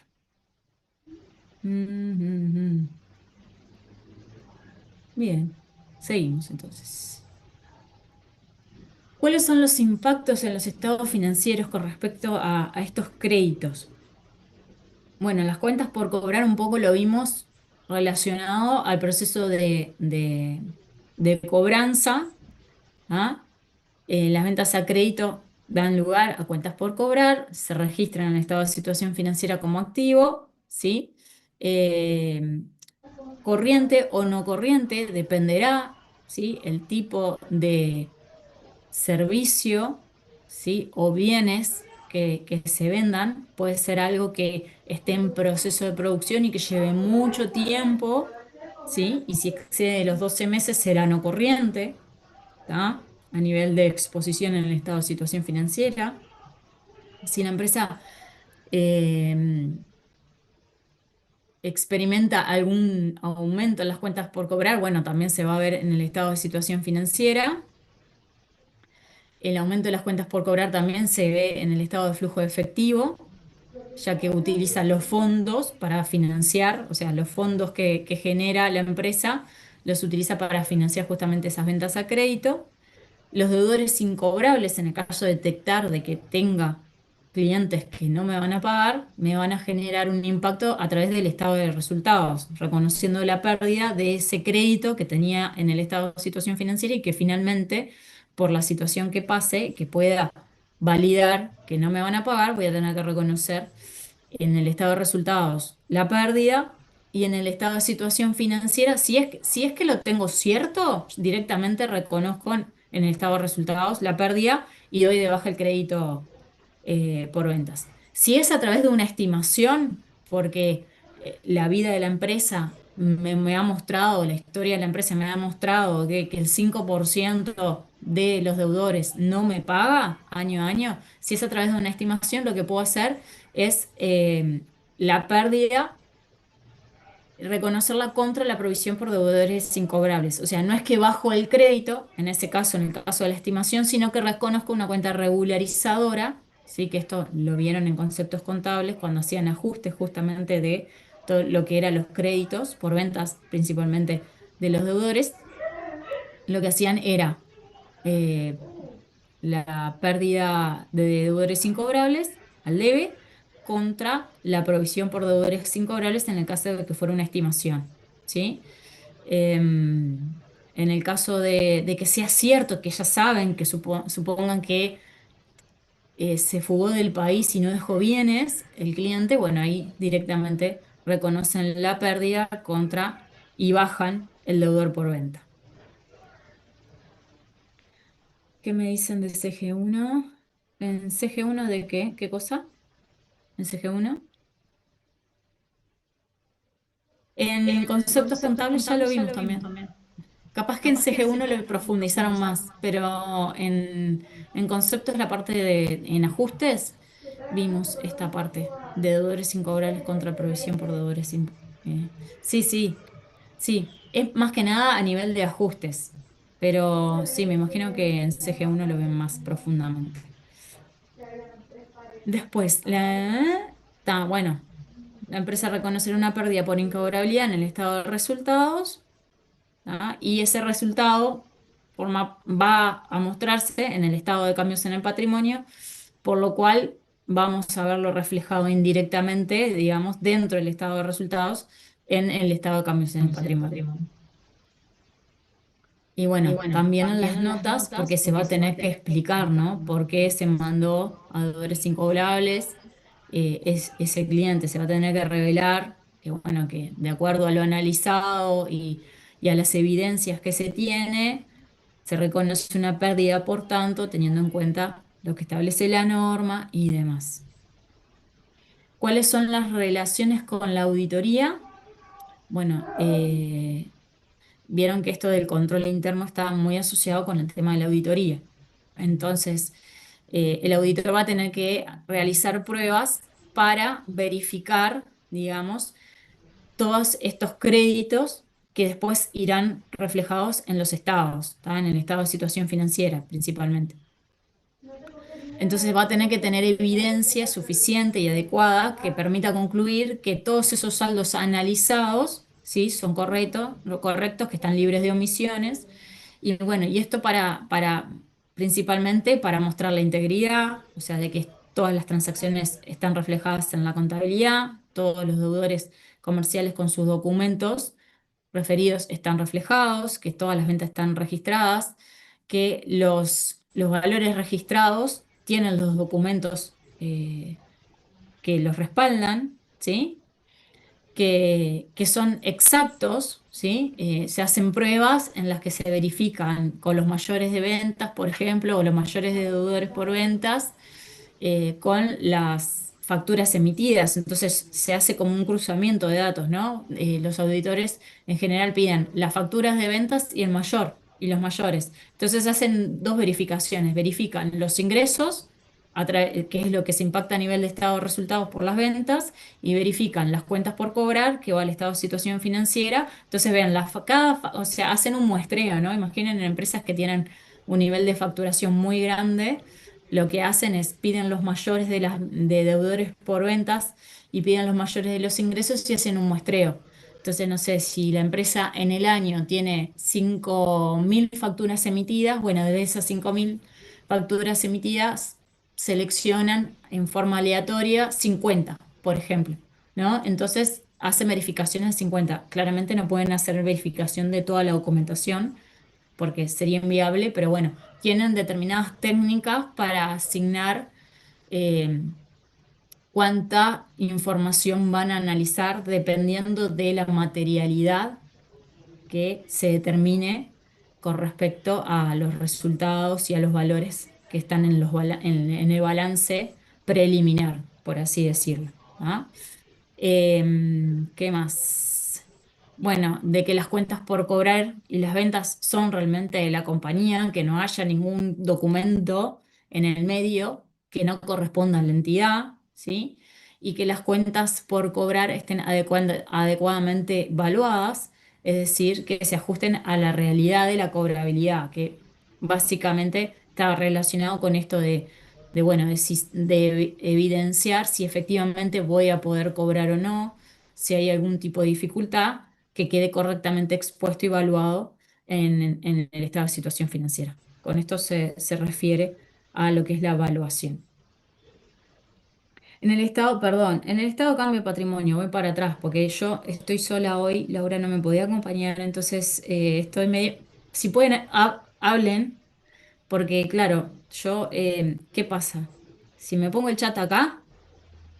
A: Mm. Bien, seguimos entonces. ¿Cuáles son los impactos en los estados financieros con respecto a estos créditos? Bueno, las cuentas por cobrar un poco lo vimos relacionado al proceso de cobranza, ¿ah? Las ventas a crédito dan lugar a cuentas por cobrar, se registran en el estado de situación financiera como activo, ¿sí? Eh, corriente o no corriente, dependerá, ¿sí? El tipo de servicio, ¿sí? O bienes que se vendan, puede ser algo que esté en proceso de producción y que lleve mucho tiempo, ¿sí? Y si excede los 12 meses será no corriente, ¿tá? A nivel de exposición en el estado de situación financiera. Si la empresa eh, experimenta algún aumento en las cuentas por cobrar, bueno, también se va a ver en el estado de situación financiera. El aumento de las cuentas por cobrar también se ve en el estado de flujo de efectivo, ya que utiliza los fondos para financiar, o sea, los fondos que genera la empresa los utiliza para financiar justamente esas ventas a crédito. Los deudores incobrables, en el caso de detectar de que tenga clientes que no me van a pagar, me van a generar un impacto a través del estado de resultados, reconociendo la pérdida de ese crédito que tenía en el estado de situación financiera y que finalmente, por la situación que pase, que pueda validar que no me van a pagar, voy a tener que reconocer en el estado de resultados la pérdida y en el estado de situación financiera, si es que lo tengo cierto, directamente reconozco en el estado de resultados la pérdida y doy de baja el crédito por ventas. Si es a través de una estimación, porque la vida de la empresa me ha mostrado, la historia de la empresa me ha mostrado que el 5% de los deudores no me paga año a año, si es a través de una estimación, lo que puedo hacer es la pérdida reconocerla contra la provisión por deudores incobrables. O sea, no es que bajo el crédito, en ese caso, en el caso de la estimación, sino que reconozco una cuenta regularizadora, sí, que esto lo vieron en conceptos contables cuando hacían ajustes justamente de todo lo que eran los créditos por ventas, principalmente de los deudores. Lo que hacían era eh, la pérdida de deudores incobrables al debe contra la provisión por deudores incobrables en el caso de que fuera una estimación, ¿sí? En el caso de que sea cierto, que ya saben, que supongan que se fugó del país y no dejó bienes el cliente, bueno, ahí directamente reconocen la pérdida contra y bajan el deudor por venta. ¿Qué me dicen de CG1? ¿En CG1 de qué? ¿Qué cosa? ¿En CG1? En conceptos contables ya lo vimos también. Capaz que en CG1 lo profundizaron más, pero en conceptos, la parte en ajustes, vimos esta parte de deudores incobrables contra provisión por deudores. Sí, sí, sí. Es más que nada a nivel de ajustes, pero sí, me imagino que en CG1 lo ven más profundamente. Después, bueno, la empresa reconocerá una pérdida por incobrabilidad en el estado de resultados. ¿Ah? Y ese resultado va a mostrarse en el estado de cambios en el patrimonio, por lo cual vamos a verlo reflejado indirectamente, digamos, dentro del estado de resultados en el estado de cambios en el patrimonio. Y bueno, también en las notas, porque se va a tener que explicar, ¿no? Por qué se mandó a deudores incobrables ese cliente. Se va a tener que revelar que, bueno, que de acuerdo a lo analizado y a las evidencias que se tiene, se reconoce una pérdida, por tanto, teniendo en cuenta lo que establece la norma y demás. ¿Cuáles son las relaciones con la auditoría? Bueno, vieron que esto del control interno está muy asociado con el tema de la auditoría. Entonces, el auditor va a tener que realizar pruebas para verificar, digamos, todos estos créditos que después irán reflejados en los estados, ¿tá? En el estado de situación financiera principalmente. Entonces va a tener que tener evidencia suficiente y adecuada que permita concluir que todos esos saldos analizados, ¿sí? Son correctos, que están libres de omisiones. Y bueno, y esto principalmente para mostrar la integridad, o sea, de que todas las transacciones están reflejadas en la contabilidad, todos los deudores comerciales con sus documentos referidos están reflejados, que todas las ventas están registradas, que los valores registrados tienen los documentos que los respaldan, ¿sí? Que son exactos, ¿sí? Se hacen pruebas en las que se verifican con los mayores de ventas, por ejemplo, o los mayores de deudores por ventas, con las facturas emitidas. Entonces se hace como un cruzamiento de datos, ¿no? Los auditores en general piden las facturas de ventas y el mayor y los mayores. Entonces hacen dos verificaciones. Verifican los ingresos, que es lo que se impacta a nivel de estado de resultados por las ventas, y verifican las cuentas por cobrar, que va al estado de situación financiera. Entonces ven, o sea, hacen un muestreo, ¿no? Imaginen en empresas que tienen un nivel de facturación muy grande, lo que hacen es piden los mayores de deudores por ventas y piden los mayores de los ingresos y hacen un muestreo. Entonces, no sé, si la empresa en el año tiene 5.000 facturas emitidas, bueno, de esas 5.000 facturas emitidas seleccionan en forma aleatoria 50, por ejemplo, ¿no? Entonces, hacen verificaciones de 50. Claramente no pueden hacer verificación de toda la documentación porque sería inviable, pero bueno, tienen determinadas técnicas para asignar eh, cuánta información van a analizar dependiendo de la materialidad que se determine con respecto a los resultados y a los valores que están en el balance preliminar, por así decirlo. ¿Ah? ¿Qué más? bueno, de que las cuentas por cobrar y las ventas son realmente de la compañía, que no haya ningún documento en el medio que no corresponda a la entidad, ¿sí? Y que las cuentas por cobrar estén adecuadamente valuadas, es decir, que se ajusten a la realidad de la cobrabilidad, que básicamente está relacionado con esto bueno, de evidenciar si efectivamente voy a poder cobrar o no, si hay algún tipo de dificultad, que quede correctamente expuesto y evaluado en el estado de situación financiera. Con esto se refiere a lo que es la evaluación. En el estado, perdón, en el estado de cambio de patrimonio, voy para atrás, porque yo estoy sola hoy, Laura no me podía acompañar, entonces estoy medio, si pueden, hablen, porque claro, yo, ¿qué pasa? Si me pongo el chat acá,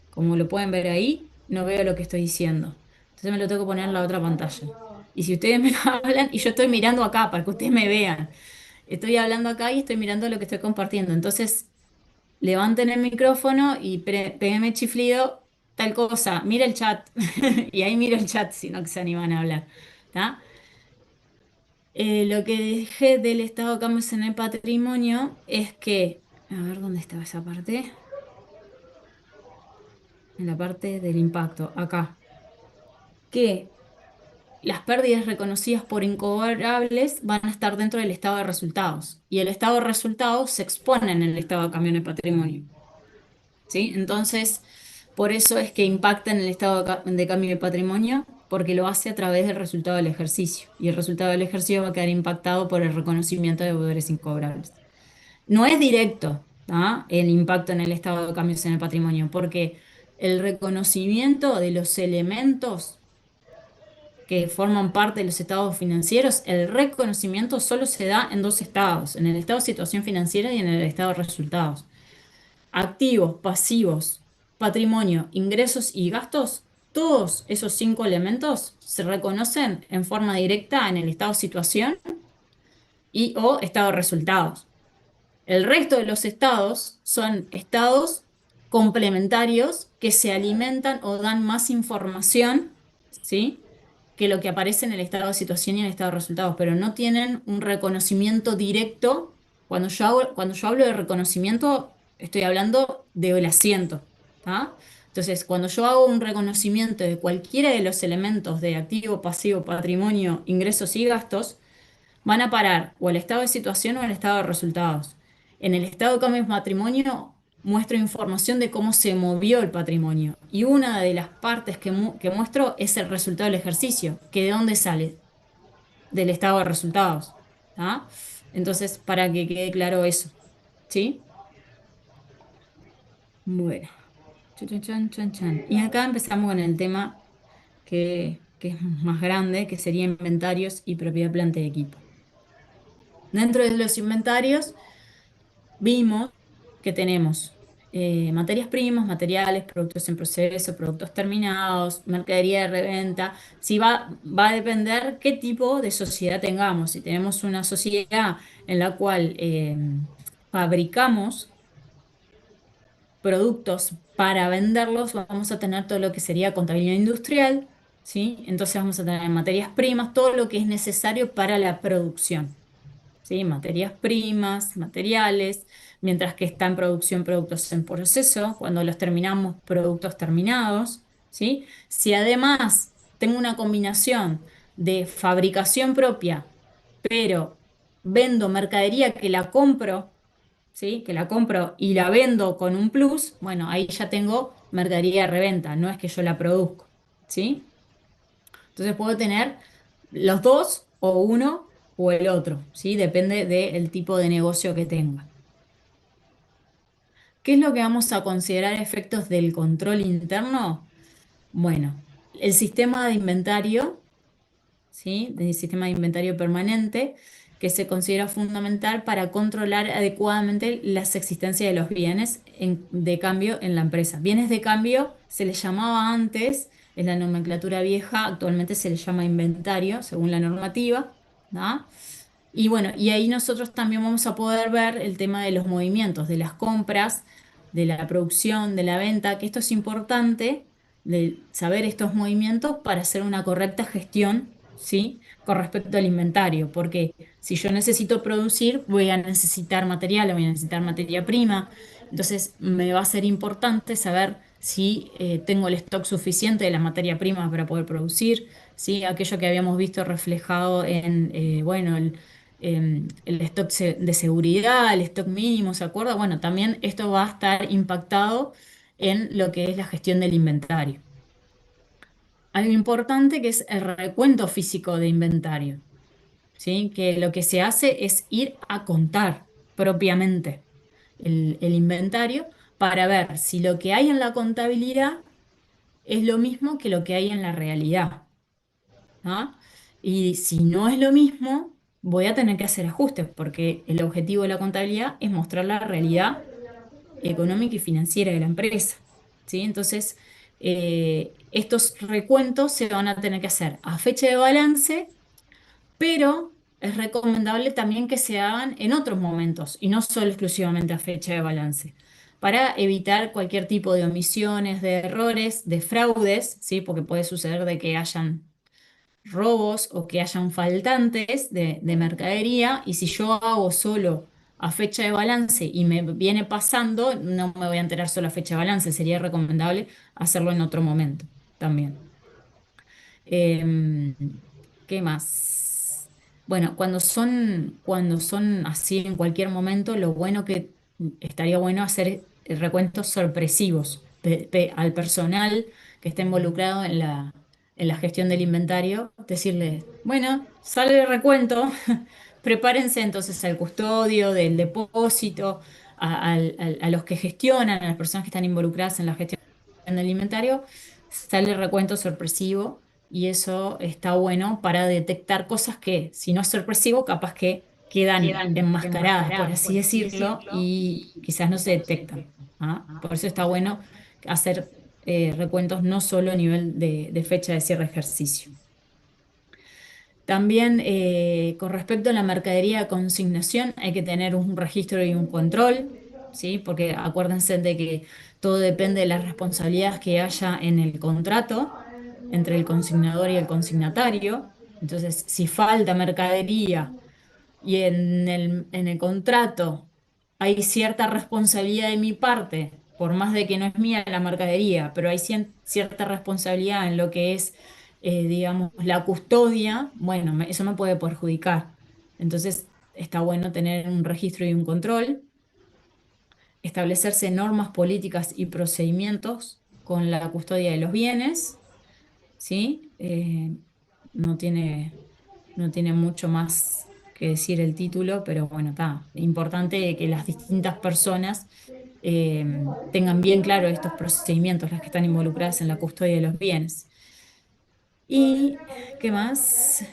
A: como lo pueden ver ahí, no veo lo que estoy diciendo. Entonces me lo tengo que poner en la otra pantalla. Y si ustedes me hablan y yo estoy mirando acá para que ustedes me vean, estoy hablando acá y estoy mirando lo que estoy compartiendo. Entonces levanten el micrófono y péguenme chiflido, tal cosa, mira el chat. Y ahí miro el chat, si no que se animan a hablar. ¿Tá? Lo que dejé del estado de cambios en el patrimonio es que, a ver dónde estaba esa parte, en la parte del impacto, acá, que las pérdidas reconocidas por incobrables van a estar dentro del estado de resultados y el estado de resultados se expone en el estado de cambio en el patrimonio, ¿sí? Entonces, por eso es que impacta en el estado de cambio de patrimonio porque lo hace a través del resultado del ejercicio y el resultado del ejercicio va a quedar impactado por el reconocimiento de deudores incobrables. No es directo, ¿tá? El impacto en el estado de cambios en el patrimonio porque el reconocimiento de los elementos que forman parte de los estados financieros, el reconocimiento solo se da en dos estados, en el estado de situación financiera y en el estado de resultados. Activos, pasivos, patrimonio, ingresos y gastos, todos esos cinco elementos se reconocen en forma directa en el estado de situación y o estado de resultados. El resto de los estados son estados complementarios que se alimentan o dan más información, ¿sí? Que lo que aparece en el estado de situación y en el estado de resultados, pero no tienen un reconocimiento directo. Cuando yo hablo de reconocimiento, estoy hablando del asiento, ¿tá? Entonces, cuando yo hago un reconocimiento de cualquiera de los elementos de activo, pasivo, patrimonio, ingresos y gastos, van a parar o el estado de situación o el estado de resultados. En el estado de cambio de patrimonio muestro información de cómo se movió el patrimonio y una de las partes que muestro es el resultado del ejercicio, que de dónde sale, del estado de resultados. ¿Tá? Entonces, para que quede claro eso. ¿Sí? Bueno. Chan, chan, chan, chan, chan. Y acá empezamos con el tema que es más grande, que sería inventarios y propiedad planta de equipo. Dentro de los inventarios vimos que tenemos materias primas, materiales, productos en proceso, productos terminados, mercadería de reventa. Si va a depender qué tipo de sociedad tengamos. Si tenemos una sociedad en la cual fabricamos productos para venderlos, vamos a tener todo lo que sería contabilidad industrial, ¿sí? Entonces vamos a tener materias primas, todo lo que es necesario para la producción. ¿Sí? Materias primas, materiales, mientras que está en producción productos en proceso, cuando los terminamos, productos terminados, ¿sí? Si además tengo una combinación de fabricación propia, pero vendo mercadería que la compro, ¿sí? Que la compro y la vendo con un plus, bueno, ahí ya tengo mercadería de reventa, no es que yo la produzco, ¿sí? Entonces puedo tener los dos o uno o el otro, ¿sí? Depende del tipo de negocio que tenga. ¿Qué es lo que vamos a considerar efectos del control interno? Bueno, el sistema de inventario, ¿sí? Del sistema de inventario permanente, que se considera fundamental para controlar adecuadamente las existencias de los bienes de cambio en la empresa. Bienes de cambio se les llamaba antes, en la nomenclatura vieja, actualmente se les llama inventario, según la normativa, ¿no? Y bueno, y ahí nosotros también vamos a poder ver el tema de los movimientos, de las compras, de la producción, de la venta, que esto es importante de saber estos movimientos para hacer una correcta gestión, ¿sí? Con respecto al inventario, porque si yo necesito producir, voy a necesitar material, voy a necesitar materia prima, entonces me va a ser importante saber si tengo el stock suficiente de la materia prima para poder producir, ¿sí? Aquello que habíamos visto reflejado en, bueno, el stock de seguridad, el stock mínimo, ¿se acuerda? Bueno, también esto va a estar impactado en lo que es la gestión del inventario. Algo importante que es el recuento físico de inventario, ¿sí? Que lo que se hace es ir a contar propiamente el inventario para ver si lo que hay en la contabilidad es lo mismo que lo que hay en la realidad, ¿no? Y si no es lo mismo, voy a tener que hacer ajustes porque el objetivo de la contabilidad es mostrar la realidad económica y financiera de la empresa, ¿sí? Entonces, estos recuentos se van a tener que hacer a fecha de balance, pero es recomendable también que se hagan en otros momentos y no solo exclusivamente a fecha de balance, para evitar cualquier tipo de omisiones, de errores, de fraudes, ¿sí? Porque puede suceder de que hayan robos o que hayan faltantes de mercadería y si yo hago solo a fecha de balance y me viene pasando, no me voy a enterar solo a fecha de balance, sería recomendable hacerlo en otro momento también. Em, ¿Qué más? Bueno, cuando son así en cualquier momento, lo bueno que estaría bueno hacer recuentos sorpresivos al personal que está involucrado en la gestión del inventario, decirle, bueno, sale el recuento, prepárense entonces al custodio del depósito, a los que gestionan, a las personas que están involucradas en la gestión del inventario, sale el recuento sorpresivo y eso está bueno para detectar cosas que, si no es sorpresivo, capaz que quedan enmascaradas, por así decirlo, y quizás no se detectan. ¿Ah? Por eso está bueno hacer recuentos no solo a nivel de fecha de cierre de ejercicio. También con respecto a la mercadería de consignación hay que tener un registro y un control, ¿sí? Porque acuérdense de que todo depende de las responsabilidades que haya en el contrato entre el consignador y el consignatario. Entonces, si falta mercadería y en el contrato hay cierta responsabilidad de mi parte, por más de que no es mía la mercadería, pero hay cierta responsabilidad en lo que es, digamos, la custodia, bueno, eso me puede perjudicar. Entonces, está bueno tener un registro y un control, establecerse normas políticas y procedimientos con la custodia de los bienes, ¿sí? No tiene mucho más que decir el título, pero bueno, está importante que las distintas personas tengan bien claro estos procedimientos, las que están involucradas en la custodia de los bienes. ¿Y qué más?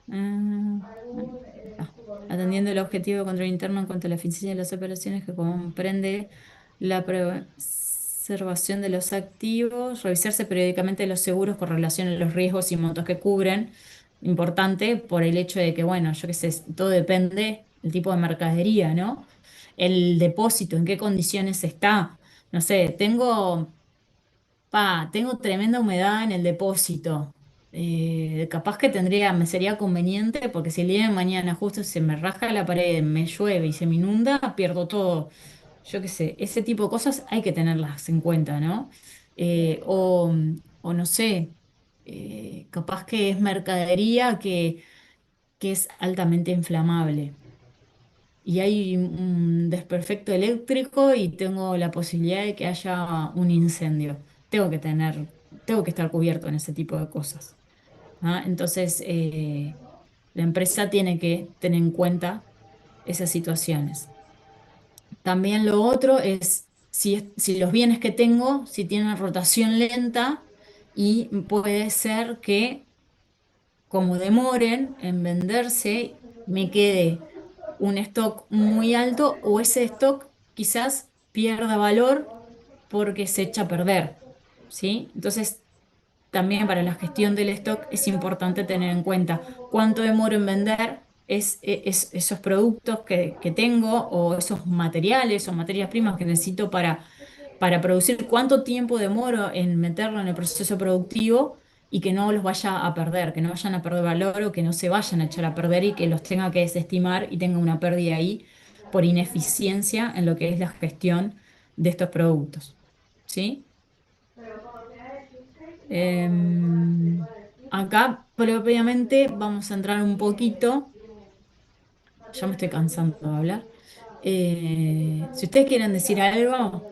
A: Bueno, está. Atendiendo el objetivo de control interno en cuanto a la eficiencia de las operaciones que comprende la preservación de los activos, revisarse periódicamente los seguros con relación a los riesgos y montos que cubren. Importante por el hecho de que, bueno, yo qué sé, todo depende del tipo de mercadería, ¿no? El depósito, en qué condiciones está. No sé, tengo tremenda humedad en el depósito. Capaz que me sería conveniente porque si el día de mañana justo se me raja la pared, me llueve y se me inunda, pierdo todo. Yo qué sé, ese tipo de cosas hay que tenerlas en cuenta, ¿no? O no sé, capaz que es mercadería que es altamente inflamable y hay un desperfecto eléctrico y tengo la posibilidad de que haya un incendio. Tengo que estar cubierto en ese tipo de cosas. ¿Ah? Entonces, la empresa tiene que tener en cuenta esas situaciones. También lo otro es si los bienes que tengo, si tienen rotación lenta y puede ser que como demoren en venderse, me quede un stock muy alto o ese stock quizás pierda valor porque se echa a perder, ¿sí? Entonces, también para la gestión del stock es importante tener en cuenta cuánto demoro en vender esos productos que tengo o esos materiales o materias primas que necesito para producir cuánto tiempo demoro en meterlo en el proceso productivo y que no los vaya a perder, que no vayan a perder valor o que no se vayan a echar a perder y que los tenga que desestimar y tenga una pérdida ahí por ineficiencia en lo que es la gestión de estos productos. ¿Sí? Acá propiamente vamos a entrar un poquito, ya me estoy cansando de hablar. Si ustedes quieren decir algo,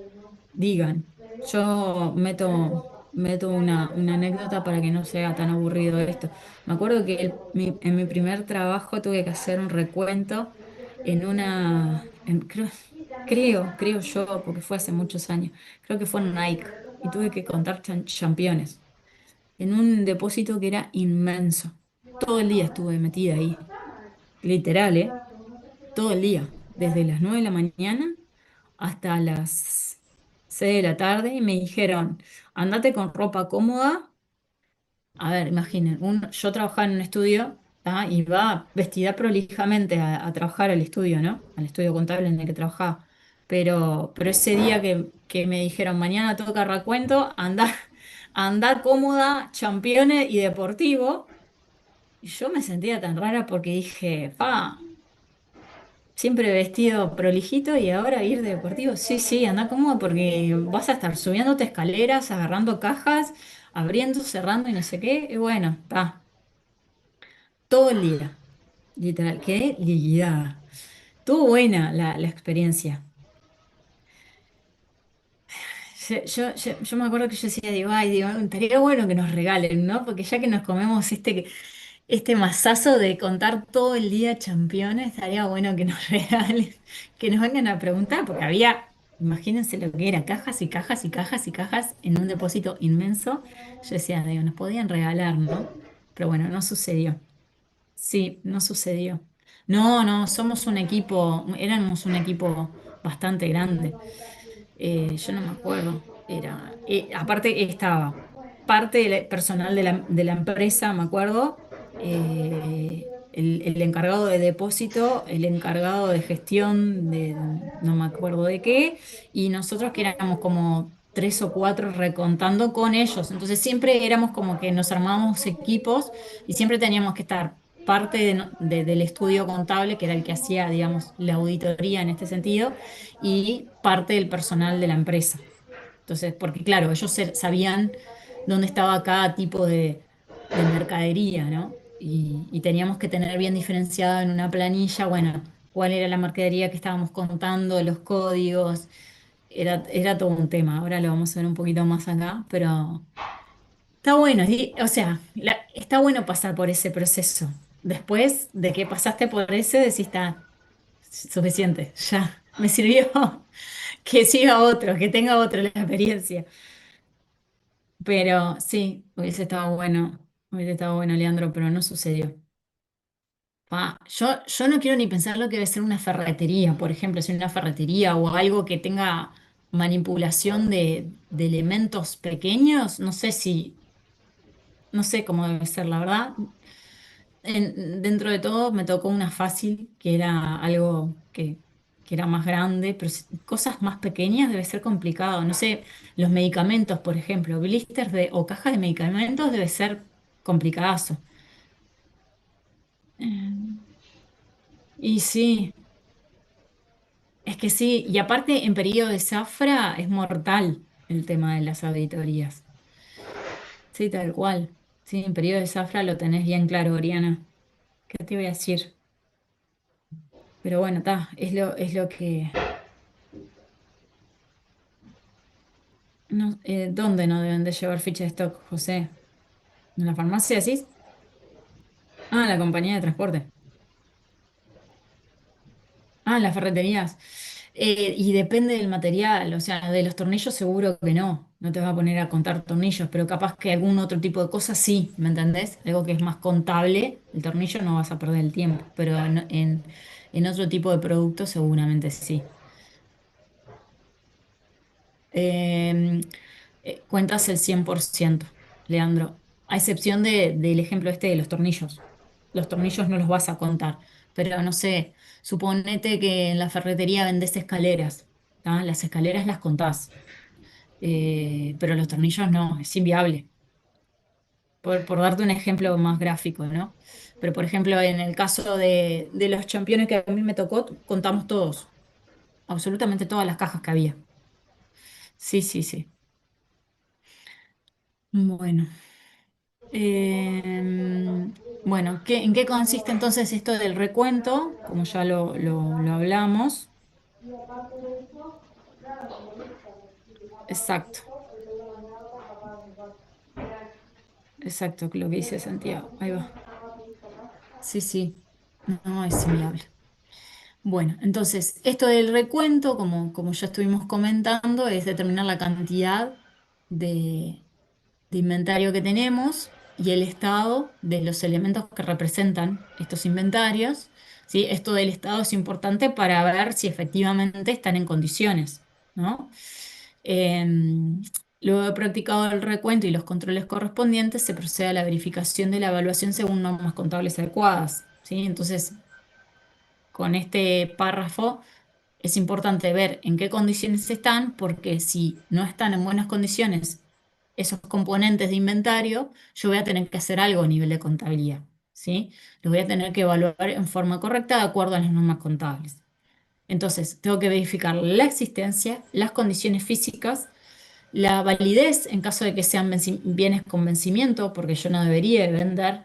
A: digan. Yo meto una anécdota para que no sea tan aburrido esto. Me acuerdo que en mi primer trabajo tuve que hacer un recuento creo yo, porque fue hace muchos años, creo que fue en Nike, y tuve que contar championes en un depósito que era inmenso. Todo el día estuve metida ahí, literal, ¿eh? Todo el día, desde las 9 de la mañana hasta las 6 de la tarde, y me dijeron, andate con ropa cómoda. A ver, imaginen, yo trabajaba en un estudio, ¿tá? Y iba vestida prolijamente a trabajar al estudio, ¿no? Al estudio contable en el que trabajaba. Pero ese día que me dijeron, mañana toca recuento, andá cómoda, championes y deportivo. Y yo me sentía tan rara porque dije, siempre vestido prolijito y ahora ir de deportivo. Sí, sí, anda cómodo porque vas a estar subiéndote escaleras, agarrando cajas, abriendo, cerrando y no sé qué. Y bueno, todo el día, literal, quedé liquidada. Estuvo buena la experiencia. Yo me acuerdo que yo decía, digo, ay, digo, estaría bueno que nos regalen, ¿no? Porque ya que nos comemos este masazo de contar todo el día championes, estaría bueno que nos regalen, que nos vengan a preguntar, porque había, imagínense lo que era, cajas y cajas y cajas y cajas en un depósito inmenso. Yo decía, digo, nos podían regalar, ¿no? Pero bueno, no sucedió. Sí, no sucedió. No, no, somos un equipo, éramos un equipo bastante grande. Yo no me acuerdo. Aparte estaba parte del personal de la empresa, me acuerdo, el encargado de depósito, el encargado de gestión de no me acuerdo de qué, y nosotros que éramos como tres o cuatro recontando con ellos. Entonces siempre éramos como que nos armábamos equipos y siempre teníamos que estar parte del estudio contable, que era el que hacía, digamos, la auditoría en este sentido, y parte del personal de la empresa. Entonces, porque claro, ellos sabían dónde estaba cada tipo de mercadería, ¿no? Y teníamos que tener bien diferenciado en una planilla, bueno, cuál era la mercadería que estábamos contando, los códigos, era todo un tema. Ahora lo vamos a ver un poquito más acá, pero está bueno, o sea, está bueno pasar por ese proceso. Después de que pasaste por ese, decís, está suficiente, ya, me sirvió. Que siga otro, que tenga otro la experiencia. Pero sí, hubiese estado bueno, Leandro, pero no sucedió. Yo no quiero ni pensar lo que debe ser una ferretería, por ejemplo, si una ferretería o algo que tenga manipulación de elementos pequeños, no sé cómo debe ser, la verdad. Dentro de todo me tocó una fácil, que era algo que era más grande, pero cosas más pequeñas debe ser complicado. No sé, los medicamentos, por ejemplo, blisters o cajas de medicamentos debe ser complicadazo. Eh, y sí, es que sí, y aparte en periodo de zafra es mortal el tema de las auditorías. Sí, tal cual. Sí, en periodo de zafra lo tenés bien claro, Oriana. ¿Qué te voy a decir? Pero bueno, está, es lo que... No, ¿dónde no deben de llevar ficha de stock, José? ¿En la farmacia decís? Ah, la compañía de transporte. Ah, en las ferreterías. Y depende del material, o sea, de los tornillos seguro que no, no te vas a poner a contar tornillos, pero capaz que algún otro tipo de cosas sí, ¿me entendés? Algo que es más contable, el tornillo no vas a perder el tiempo, pero en otro tipo de productos seguramente sí. Eh, Cuentas el 100%, Leandro, a excepción del ejemplo este de los tornillos. Los tornillos no los vas a contar, pero no sé, suponete que en la ferretería vendés escaleras, ¿tá? Las escaleras las contás. pero los tornillos no, es inviable. Por darte un ejemplo más gráfico, ¿no? Pero, por ejemplo, en el caso de los championes que a mí me tocó, contamos todos, absolutamente todas las cajas que había. Sí, sí, sí. Bueno, bueno, ¿en qué consiste entonces esto del recuento? Como ya lo hablamos. Exacto, exacto, lo que dice Santiago. Ahí va. Sí, sí, no, es inviable. Bueno, entonces, esto del recuento, como ya estuvimos comentando, es determinar la cantidad de, de inventario que tenemos y el estado de los elementos que representan estos inventarios. ¿Sí? Esto del estado es importante para ver si efectivamente están en condiciones, ¿no? Luego de practicado el recuento y los controles correspondientes, se procede a la verificación de la evaluación según normas contables adecuadas. ¿Sí? Entonces, con este párrafo es importante ver en qué condiciones están, porque si no están en buenas condiciones esos componentes de inventario, yo voy a tener que hacer algo a nivel de contabilidad, ¿sí? Los voy a tener que evaluar en forma correcta de acuerdo a las normas contables. Entonces, tengo que verificar la existencia, las condiciones físicas, la validez en caso de que sean bienes con vencimiento, porque yo no debería de vender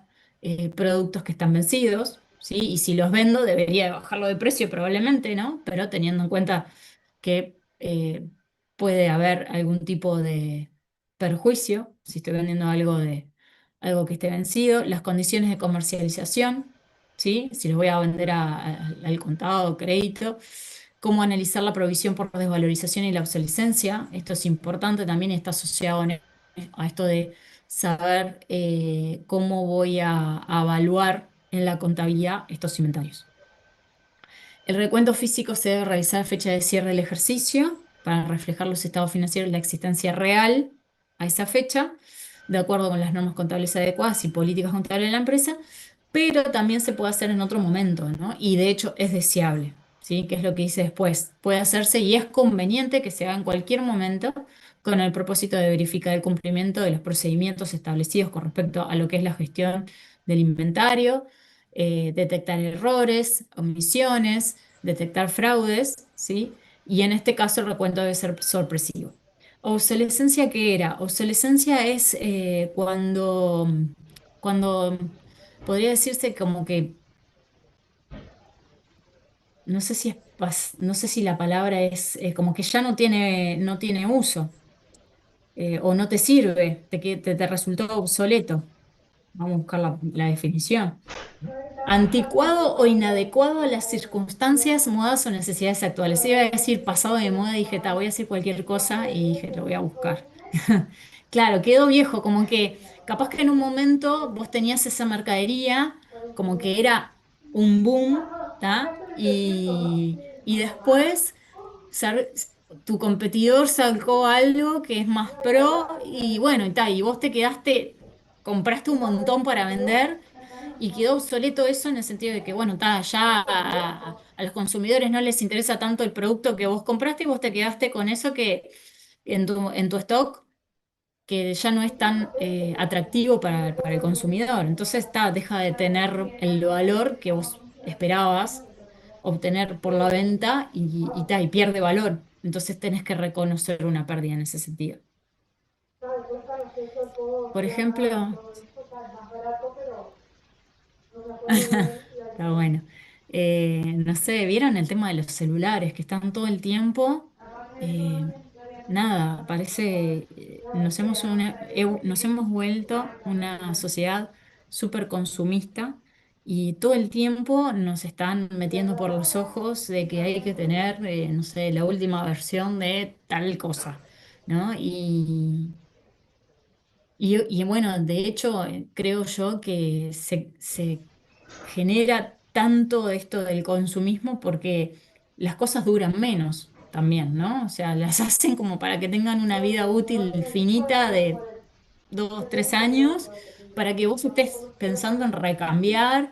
A: productos que están vencidos, ¿sí? Y si los vendo, debería de bajarlo de precio probablemente, ¿no? Pero teniendo en cuenta que puede haber algún tipo de perjuicio si estoy vendiendo algo que esté vencido, las condiciones de comercialización, ¿sí? Si los voy a vender al contado o crédito, cómo analizar la provisión por desvalorización y la obsolescencia. Esto es importante también y está asociado a esto de saber cómo voy a evaluar en la contabilidad estos inventarios. El recuento físico se debe realizar a fecha de cierre del ejercicio para reflejar los estados financieros y la existencia real a esa fecha, de acuerdo con las normas contables adecuadas y políticas contables de la empresa, pero también se puede hacer en otro momento, ¿no? Y de hecho es deseable, ¿sí? Que es lo que dice después. Puede hacerse y es conveniente que se haga en cualquier momento con el propósito de verificar el cumplimiento de los procedimientos establecidos con respecto a lo que es la gestión del inventario, detectar errores, omisiones, detectar fraudes, ¿sí? Y en este caso el recuento debe ser sorpresivo. ¿Obsolescencia qué era? Obsolescencia es cuando podría decirse como que, no sé si no sé si la palabra es como que ya no tiene uso o no te sirve, te resultó obsoleto. Vamos a buscar la definición. Anticuado o inadecuado a las circunstancias, modas o necesidades actuales. Iba a decir pasado de moda, dije, ta, voy a decir cualquier cosa y dije, lo voy a buscar. Claro, quedó viejo, como que capaz que en un momento vos tenías esa mercadería, como que era un boom, ¿tá? Y después sar- tu competidor sacó algo que es más pro y bueno, y tal, y vos te quedaste, compraste un montón para vender y quedó obsoleto eso en el sentido de que, bueno, ya a los consumidores no les interesa tanto el producto que vos compraste y vos te quedaste con eso que en tu stock que ya no es tan atractivo para el consumidor. Entonces deja de tener el valor que vos esperabas obtener por la venta y pierde valor. Entonces tenés que reconocer una pérdida en ese sentido. Por ejemplo, está bueno. No sé, ¿vieron el tema de los celulares que están todo el tiempo? Eh, Nada, parece, nos hemos vuelto una sociedad súper consumista y todo el tiempo nos están metiendo por los ojos de que hay que tener, no sé, la última versión de tal cosa, ¿no? Y bueno, de hecho, creo yo que se genera tanto esto del consumismo porque las cosas duran menos también, ¿no? O sea, las hacen como para que tengan una vida útil finita de 2, 3 años, para que vos estés pensando en recambiar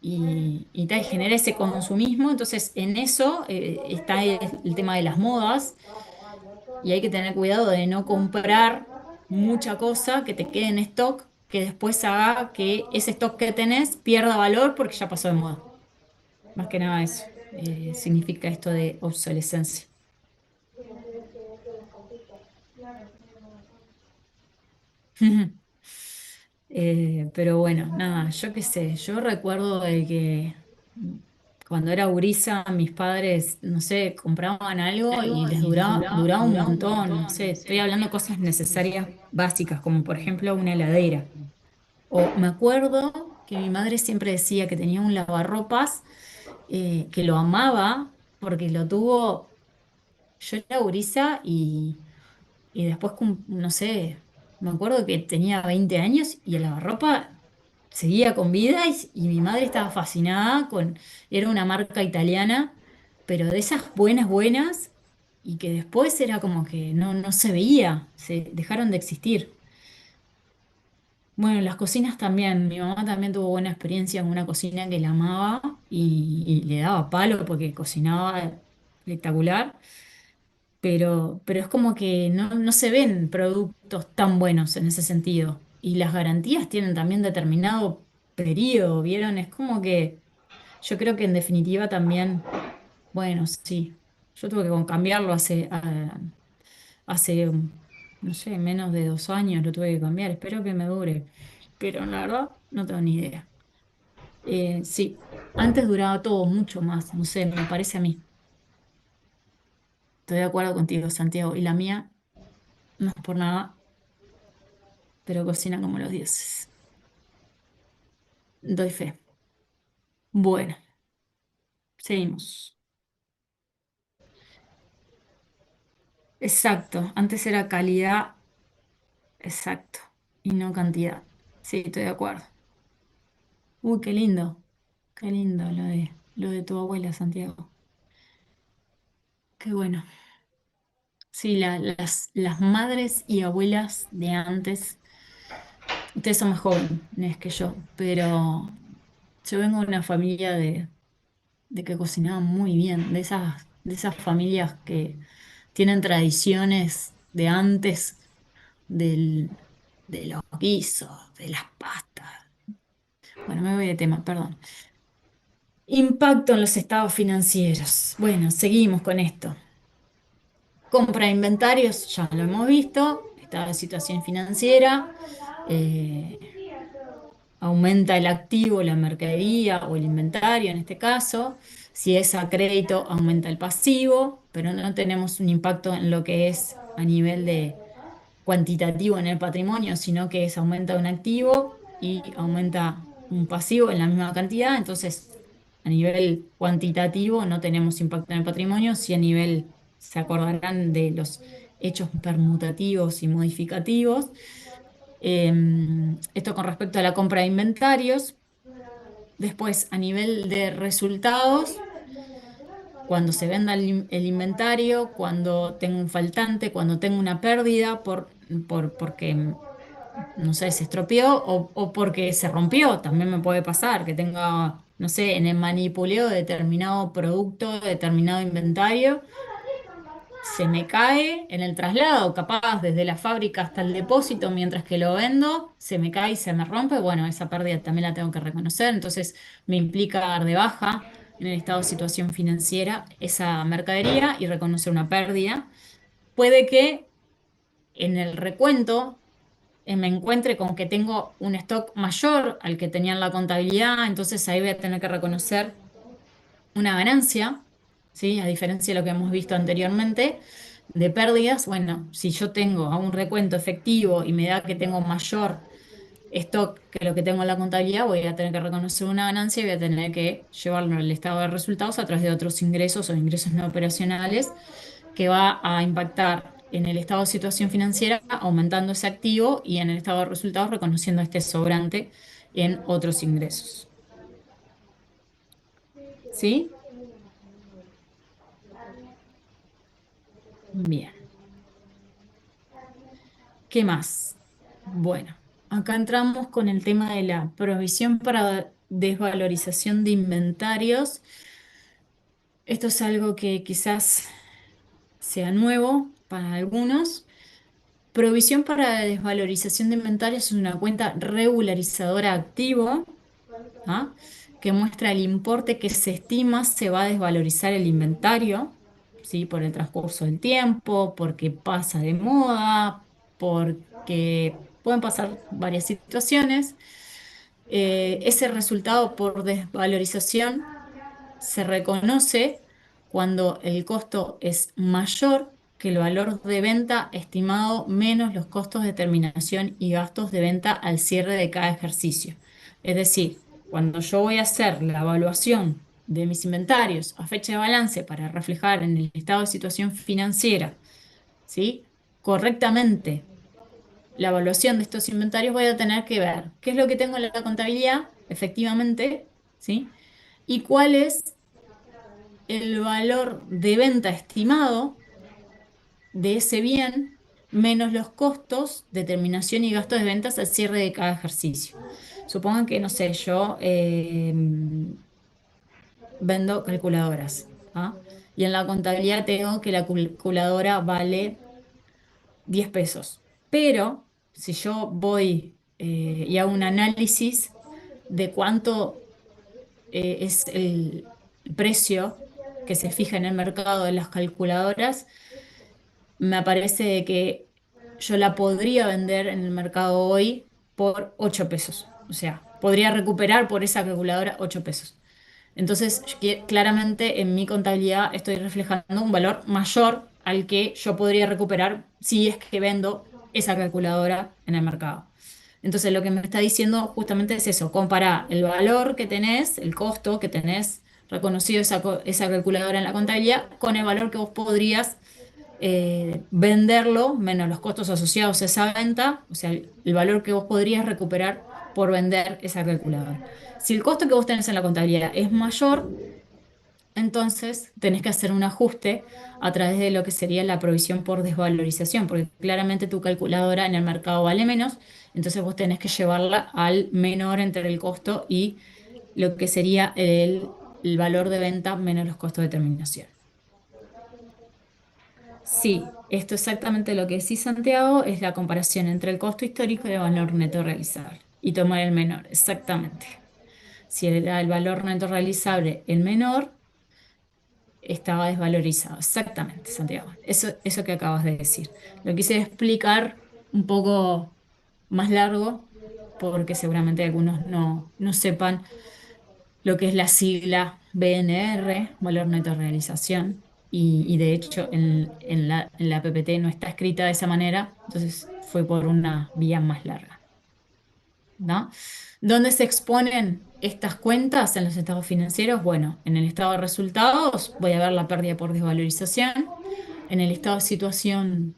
A: y tal, y genera ese consumismo. Entonces, en eso está el tema de las modas y hay que tener cuidado de no comprar mucha cosa que te quede en stock, que después haga que ese stock que tenés pierda valor porque ya pasó de moda. Más que nada eso significa esto de obsolescencia. Pero bueno, nada, yo qué sé, yo recuerdo de que cuando era gurisa mis padres, no sé, compraban algo y les duraba un montón, no sé, estoy hablando de cosas necesarias básicas, como por ejemplo una heladera. O me acuerdo que mi madre siempre decía que tenía un lavarropas, que lo amaba porque lo tuvo, yo era gurisa y después, no sé, me acuerdo que tenía 20 años y el lavarropa seguía con vida y mi madre estaba fascinada con, era una marca italiana, pero de esas buenas, buenas, y que después era como que no se veía, se dejaron de existir. Bueno, las cocinas también, mi mamá también tuvo buena experiencia en una cocina que la amaba y le daba palo porque cocinaba espectacular. Pero es como que no se ven productos tan buenos en ese sentido. Y las garantías tienen también determinado periodo, ¿vieron? Es como que yo creo que en definitiva también, bueno, sí, yo tuve que cambiarlo hace, no sé, menos de 2 años lo tuve que cambiar, espero que me dure, pero la verdad no tengo ni idea. Sí, antes duraba todo mucho más, no sé, me parece a mí. Estoy de acuerdo contigo, Santiago, y la mía no es por nada, pero cocina como los dioses. Doy fe. Bueno, seguimos. Exacto, antes era calidad, exacto, y no cantidad. Sí, estoy de acuerdo. Uy, qué lindo lo de tu abuela, Santiago. Qué bueno. Sí, las madres y abuelas de antes, ustedes son más jóvenes que yo, pero yo vengo de una familia de que cocinaban muy bien, de esas familias que tienen tradiciones de antes del, de los guisos, de las pastas. Bueno, me voy de tema, perdón. Impacto en los estados financieros. Bueno, seguimos con esto. Compra de inventarios, ya lo hemos visto, estado de situación financiera. eh, Aumenta el activo, la mercadería o el inventario en este caso. Si es a crédito, aumenta el pasivo, pero no tenemos un impacto en lo que es a nivel de cuantitativo en el patrimonio, sino que es aumenta un activo y aumenta un pasivo en la misma cantidad. Entonces, a nivel cuantitativo no tenemos impacto en el patrimonio, si a nivel, se acordarán de los hechos permutativos y modificativos. Esto con respecto a la compra de inventarios. Después, a nivel de resultados, cuando se venda el inventario, cuando tengo un faltante, cuando tengo una pérdida porque, no sé, se estropeó o porque se rompió, también me puede pasar que tenga, no sé, en el manipuleo de determinado producto, de determinado inventario se me cae en el traslado, capaz desde la fábrica hasta el depósito, mientras que lo vendo, se me cae y se me rompe, bueno, esa pérdida también la tengo que reconocer, entonces me implica dar de baja en el estado de situación financiera esa mercadería y reconocer una pérdida. Puede que en el recuento me encuentre con que tengo un stock mayor al que tenía en la contabilidad, entonces ahí voy a tener que reconocer una ganancia, ¿sí? A diferencia de lo que hemos visto anteriormente, de pérdidas, bueno, si yo tengo a un recuento efectivo y me da que tengo mayor stock que lo que tengo en la contabilidad, voy a tener que reconocer una ganancia y voy a tener que llevarlo al estado de resultados a través de otros ingresos o ingresos no operacionales que va a impactar en el estado de situación financiera, aumentando ese activo y en el estado de resultados reconociendo este sobrante en otros ingresos. ¿Sí? Bien. ¿Qué más? Bueno, acá entramos con el tema de la provisión para desvalorización de inventarios. Esto es algo que quizás sea nuevo para algunos. Provisión para desvalorización de inventarios es una cuenta regularizadora activo, ¿ah? Que muestra el importe que se estima se va a desvalorizar el inventario, ¿sí? Por el transcurso del tiempo, porque pasa de moda, porque pueden pasar varias situaciones. Ese resultado por desvalorización se reconoce cuando el costo es mayor que el valor de venta estimado menos los costos de terminación y gastos de venta al cierre de cada ejercicio. Es decir, cuando yo voy a hacer la evaluación de mis inventarios a fecha de balance para reflejar en el estado de situación financiera, ¿sí? Correctamente la evaluación de estos inventarios, voy a tener que ver qué es lo que tengo en la contabilidad, efectivamente, ¿sí? Y cuál es el valor de venta estimado de ese bien menos los costos de terminación y gastos de ventas al cierre de cada ejercicio. Supongan que, no sé, yo vendo calculadoras, ¿ah? Y en la contabilidad tengo que la calculadora vale 10 pesos. Pero si yo voy y hago un análisis de cuánto es el precio que se fija en el mercado de las calculadoras, me parece que yo la podría vender en el mercado hoy por 8 pesos. O sea, podría recuperar por esa calculadora 8 pesos. Entonces, claramente en mi contabilidad estoy reflejando un valor mayor al que yo podría recuperar si es que vendo esa calculadora en el mercado. Entonces, lo que me está diciendo justamente es eso: compara el valor que tenés, el costo que tenés reconocido esa calculadora en la contabilidad con el valor que vos podrías venderlo, menos los costos asociados a esa venta, o sea, el valor que vos podrías recuperar por vender esa calculadora. Si el costo que vos tenés en la contabilidad es mayor, entonces tenés que hacer un ajuste a través de lo que sería la provisión por desvalorización, porque claramente tu calculadora en el mercado vale menos, entonces vos tenés que llevarla al menor entre el costo y lo que sería el valor de venta menos los costos de terminación. Sí, esto exactamente lo que decís, Santiago, es la comparación entre el costo histórico y el valor neto realizable y tomar el menor, exactamente. Si era el valor neto realizable el menor, estaba desvalorizado. Exactamente, Santiago. Eso que acabas de decir. Lo quise explicar un poco más largo porque seguramente algunos no sepan lo que es la sigla BNR, valor neto de realización, y de hecho en la PPT no está escrita de esa manera, entonces fue por una vía más larga, ¿no? ¿Dónde se exponen estas cuentas en los estados financieros? Bueno, en el estado de resultados voy a ver la pérdida por desvalorización. En el estado de situación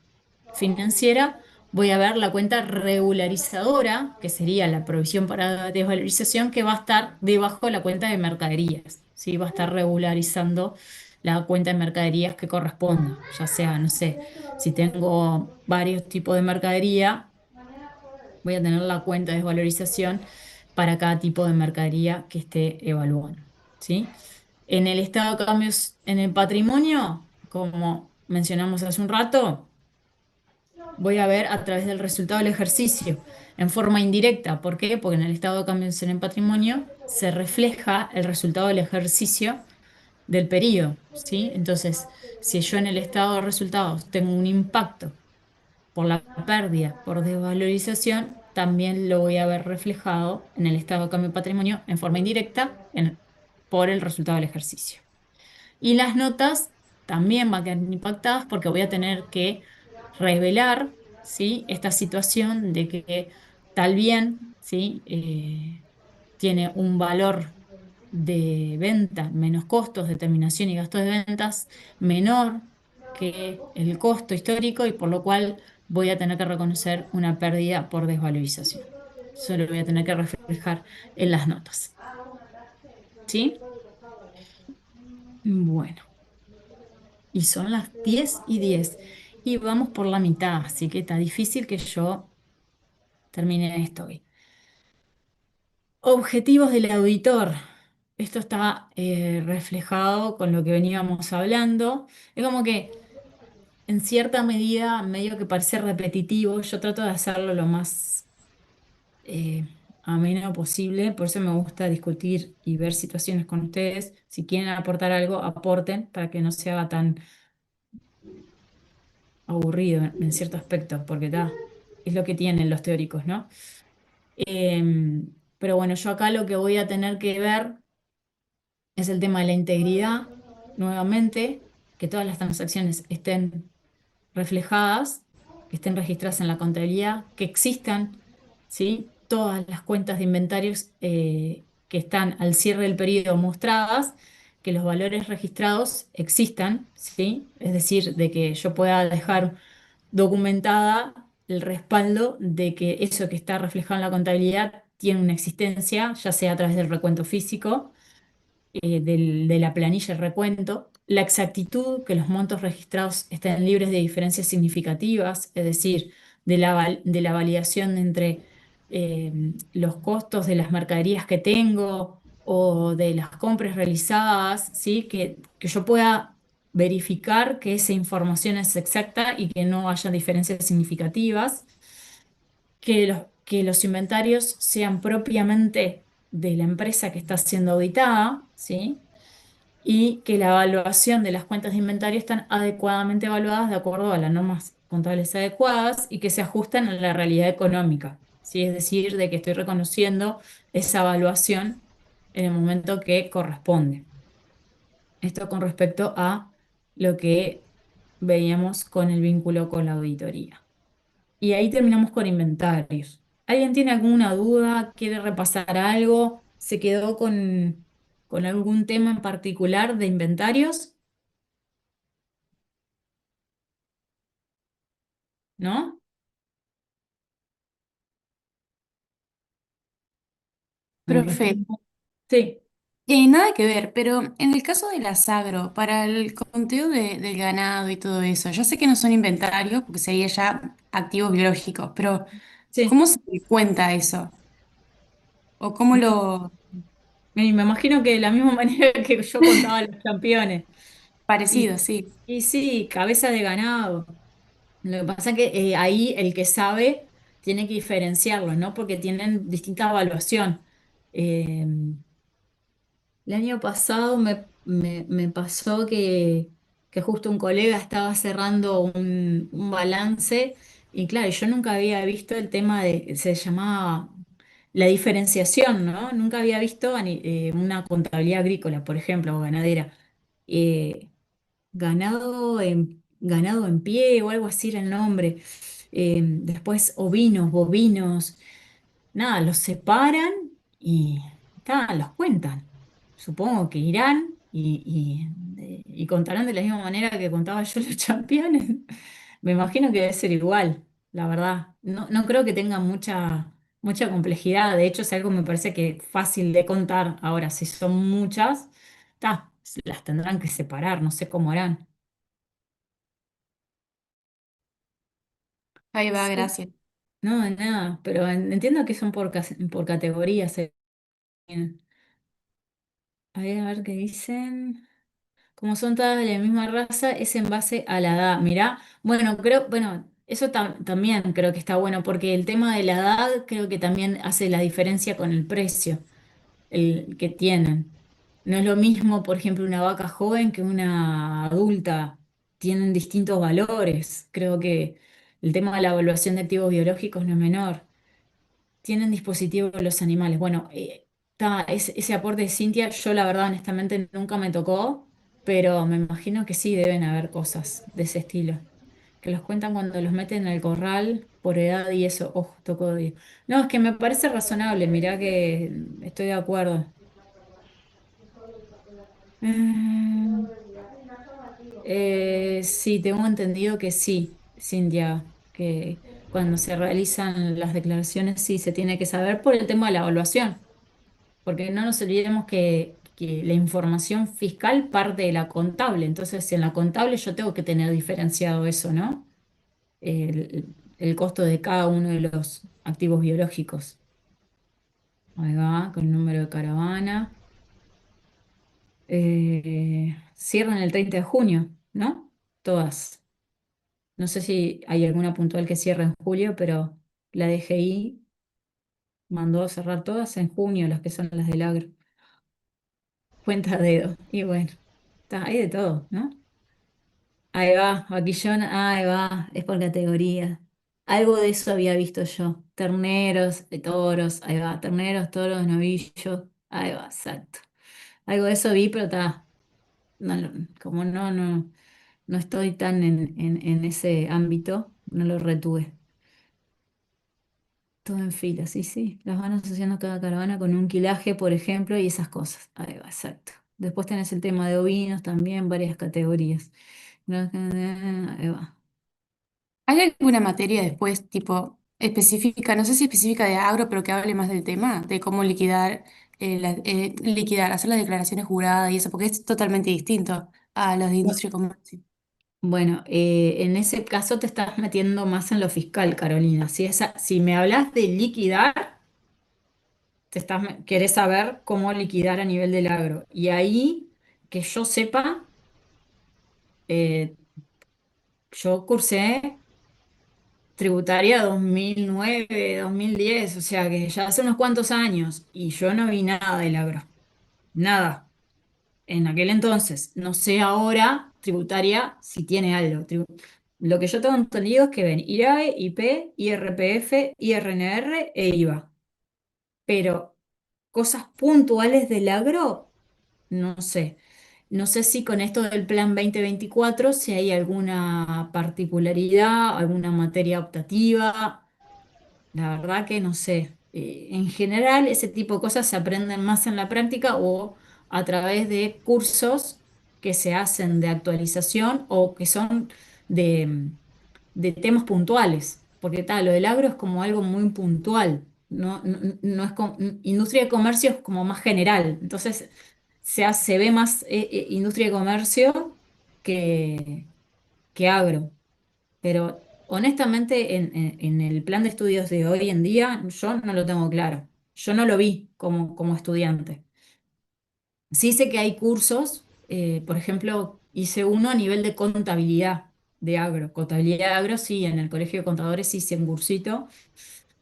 A: financiera voy a ver la cuenta regularizadora, que sería la provisión para desvalorización, que va a estar debajo de la cuenta de mercaderías, ¿sí? Va a estar regularizando la cuenta de mercaderías que corresponda, ya sea, no sé, si tengo varios tipos de mercadería, voy a tener la cuenta de desvalorización para cada tipo de mercadería que esté evaluando, ¿sí? En el estado de cambios en el patrimonio, como mencionamos hace un rato, voy a ver a través del resultado del ejercicio en forma indirecta. ¿Por qué? Porque en el estado de cambios en el patrimonio se refleja el resultado del ejercicio del periodo, ¿sí? Entonces, si yo en el estado de resultados tengo un impacto por la pérdida, por desvalorización, también lo voy a ver reflejado en el estado de cambio de patrimonio en forma indirecta por el resultado del ejercicio. Y las notas también van a quedar impactadas porque voy a tener que revelar, ¿sí? Esta situación de que tal bien, ¿sí? Tiene un valor de venta menos costos de terminación y gastos de ventas menor que el costo histórico y por lo cual voy a tener que reconocer una pérdida por desvalorización. Eso lo voy a tener que reflejar en las notas. ¿Sí? Bueno, y son las 10:10 y vamos por la mitad, así que está difícil que yo termine esto hoy. Objetivos del auditor. Esto está reflejado con lo que veníamos hablando. Es como que en cierta medida, medio que parece repetitivo, yo trato de hacerlo lo más ameno posible, por eso me gusta discutir y ver situaciones con ustedes. Si quieren aportar algo, aporten para que no se haga tan aburrido en cierto aspecto, porque es lo que tienen los teóricos, ¿no? Pero bueno, yo acá lo que voy a tener que ver es el tema de la integridad, nuevamente, que todas las transacciones estén reflejadas, que estén registradas en la contabilidad, que existan, ¿sí? Todas las cuentas de inventarios que están al cierre del periodo mostradas, que los valores registrados existan, ¿sí? Es decir, de que yo pueda dejar documentada el respaldo de que eso que está reflejado en la contabilidad tiene una existencia, ya sea a través del recuento físico de la planilla de recuento, la exactitud, que los montos registrados estén libres de diferencias significativas, es decir, de la validación entre los costos de las mercaderías que tengo o de las compras realizadas, ¿sí? Que yo pueda verificar que esa información es exacta y que no haya diferencias significativas, que los inventarios sean propiamente de la empresa que está siendo auditada, ¿sí? Y que la evaluación de las cuentas de inventario están adecuadamente evaluadas de acuerdo a las normas contables adecuadas y que se ajustan a la realidad económica, ¿sí? Es decir, de que estoy reconociendo esa evaluación en el momento que corresponde. Esto con respecto a lo que veíamos con el vínculo con la auditoría. Y ahí terminamos con inventarios. ¿Alguien tiene alguna duda? ¿Quiere repasar algo? ¿Se quedó con algún tema en particular de inventarios? ¿No? Me
C: Profe,
A: respondo. Sí,
C: nada que ver, pero en el caso de las agro, para el conteo del ganado y todo eso, ya sé que no son inventarios, porque sería ya activos biológicos, pero
A: sí.
C: ¿cómo se cuenta eso? ¿O cómo lo
A: Y me imagino que de la misma manera que yo contaba los campeones. Y,
C: parecido, sí?
A: y sí, cabeza de ganado. Lo que pasa es que ahí el que sabe tiene que diferenciarlos, ¿no? Porque tienen distinta evaluación. Eh, El año pasado me pasó que justo un colega estaba cerrando un balance y claro, yo nunca había visto el tema se llamaba la diferenciación, ¿no? Nunca había visto una contabilidad agrícola, por ejemplo, o ganadera. Eh, ganado en pie o algo así era el nombre. Después ovinos, bovinos. Nada, los separan y los cuentan. Supongo que irán y contarán de la misma manera que contaba yo los campeones. Me imagino que debe ser igual, la verdad. No, no creo que tenga mucha complejidad. De hecho, es algo que me parece que fácil de contar. Ahora, si son muchas, las tendrán que separar, no sé cómo harán.
C: Ahí va,
A: Sí.
C: gracias.
A: No, de nada, pero entiendo que son por categorías. A ver qué dicen. Como son todas de la misma raza, es en base a la edad. Mirá, bueno, eso también creo que está bueno, porque el tema de la edad creo que también hace la diferencia con el precio el que tienen. No es lo mismo, por ejemplo, una vaca joven que una adulta. Tienen distintos valores. Creo que el tema de la evaluación de activos biológicos no es menor. Tienen dispositivos los animales. Bueno, ese aporte de Cintia, yo la verdad honestamente nunca me tocó, pero me imagino que sí deben haber cosas de ese estilo, que los cuentan cuando los meten en el corral por edad y eso, ojo, tocó de... No, es que me parece razonable, mirá que estoy de acuerdo. Eh, sí, tengo entendido que sí, Cintia, que cuando se realizan las declaraciones sí se tiene que saber por el tema de la evaluación. Porque no nos olvidemos que la información fiscal parte de la contable. Entonces, en la contable yo tengo que tener diferenciado eso, ¿no? El costo de cada uno de los activos biológicos. Ahí va, con el número de caravana. Cierran el 30 de junio, ¿no? Todas. No sé si hay alguna puntual que cierre en julio, pero la DGI mandó a cerrar todas en junio, las que son las del agro. Cuenta a dedo. Y bueno, está, hay de todo, ¿no? Ahí va, vaquillón, ahí va, es por categoría. Algo de eso había visto yo. Terneros, toros, ahí va, terneros, toros, novillos, ahí va, exacto. Algo de eso vi, pero está, no, como no estoy tan en ese ámbito, no lo retuve. Todo en fila, sí, sí. Las van asociando cada caravana con un quilaje, por ejemplo, y esas cosas. Ahí va, exacto. Después tenés el tema de ovinos también, varias categorías. Ahí va.
C: ¿Hay alguna materia después, tipo específica, no sé si específica de agro, pero que hable más del tema, de cómo liquidar, liquidar, hacer las declaraciones juradas y eso, porque es totalmente distinto a los de industria y comercio?
A: Bueno, en ese caso te estás metiendo más en lo fiscal, Carolina. Si me hablas de liquidar, querés saber cómo liquidar a nivel del agro. Y ahí, que yo sepa, eh, yo cursé tributaria 2009, 2010, o sea que ya hace unos cuantos años, y yo no vi nada del agro. Nada. En aquel entonces. No sé ahora, tributaria, si tiene algo. Lo que yo tengo entendido es que ven IRAE, IP, IRPF, IRNR e IVA. Pero cosas puntuales del agro, no sé. No sé si con esto del Plan 2024, si hay alguna particularidad, alguna materia optativa. La verdad que no sé. En general, ese tipo de cosas se aprenden más en la práctica o a través de cursos que se hacen de actualización o que son de, de temas puntuales. Porque tal, lo del agro es como algo muy puntual. No es industria de comercio es como más general. Entonces, se ve más industria de comercio que, que agro. Pero honestamente, en el plan de estudios de hoy en día, yo no lo tengo claro. Yo no lo vi como estudiante. Sí sé que hay cursos, por ejemplo, hice uno a nivel de contabilidad de agro. Contabilidad de agro, sí, en el Colegio de Contadores hice un cursito,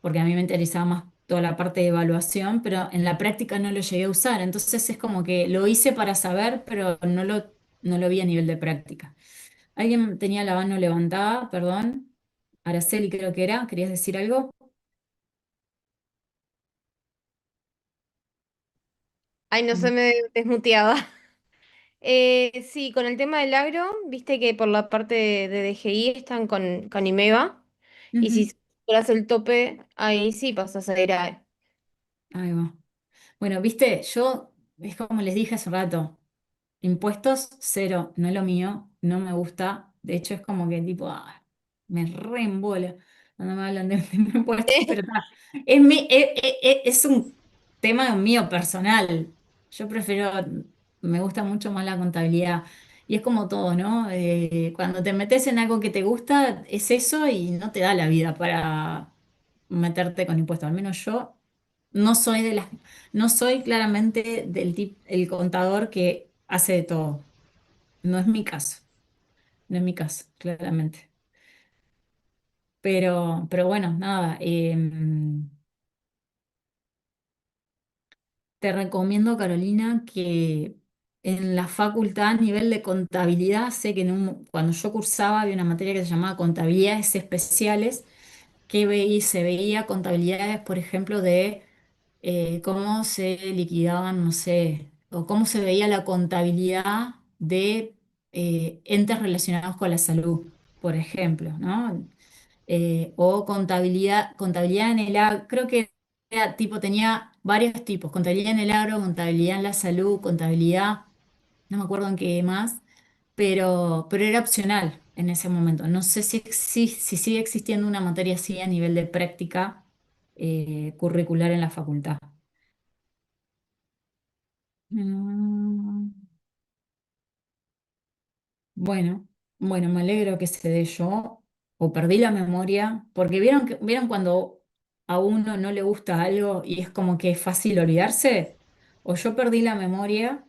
A: porque a mí me interesaba más toda la parte de evaluación, pero en la práctica no lo llegué a usar. Entonces es como que lo hice para saber, pero no lo vi a nivel de práctica. Alguien tenía la mano levantada, perdón. Araceli creo que era. ¿Querías decir algo?
D: Ay, no se
A: Mm.
D: me desmuteaba. Sí, con el tema del agro, viste que por la parte de DGI están con IMEVA, y si
A: Ujú.
D: superas el tope, ahí sí pasas a ir a...
A: Ahí va. Bueno, viste, yo, es como les dije hace un rato, impuestos cero, no es lo mío, no me gusta. De hecho, es como que tipo, me reembola cuando me hablan de impuestos, pero está. Es un tema mío personal. Yo prefiero, me gusta mucho más la contabilidad. Y es como todo, ¿no? Cuando te metes en algo que te gusta, es eso y no te da la vida para meterte con impuestos. Al menos yo no soy no soy claramente el contador que hace de todo. No es mi caso, no es mi caso, claramente. Pero bueno, nada. Te recomiendo, Carolina, que en la facultad a nivel de contabilidad, sé que cuando yo cursaba había una materia que se llamaba contabilidades especiales, se veía contabilidades, por ejemplo, de cómo se liquidaban, no sé, o cómo se veía la contabilidad de entes relacionados con la salud, por ejemplo, ¿no? O contabilidad en el agro, creo que era tipo, tenía varios tipos, contabilidad en el agro, contabilidad en la salud, contabilidad, no me acuerdo en qué más, pero era opcional en ese momento. No sé si sigue existiendo una materia así a nivel de práctica curricular en la facultad. Mm, Bueno, bueno, me alegro que se dé yo, o perdí la memoria, porque vieron cuando a uno no le gusta algo y es como que es fácil olvidarse, o yo perdí la memoria,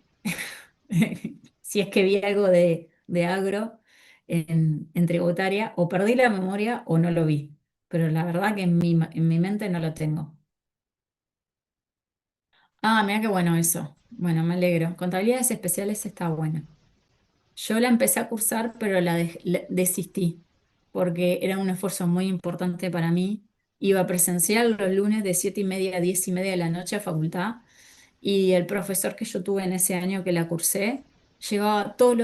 A: si es que vi algo de agro, en tributaria, o perdí la memoria o no lo vi, pero la verdad que en mi mente no lo tengo. Ah, mira qué bueno eso. Bueno, me alegro. Contabilidades especiales está bueno. Yo la empecé a cursar, pero la desistí, porque era un esfuerzo muy importante para mí. Iba presencial los lunes de 7:30 a 10:30 de la noche a facultad, y el profesor que yo tuve en ese año que la cursé llegaba todos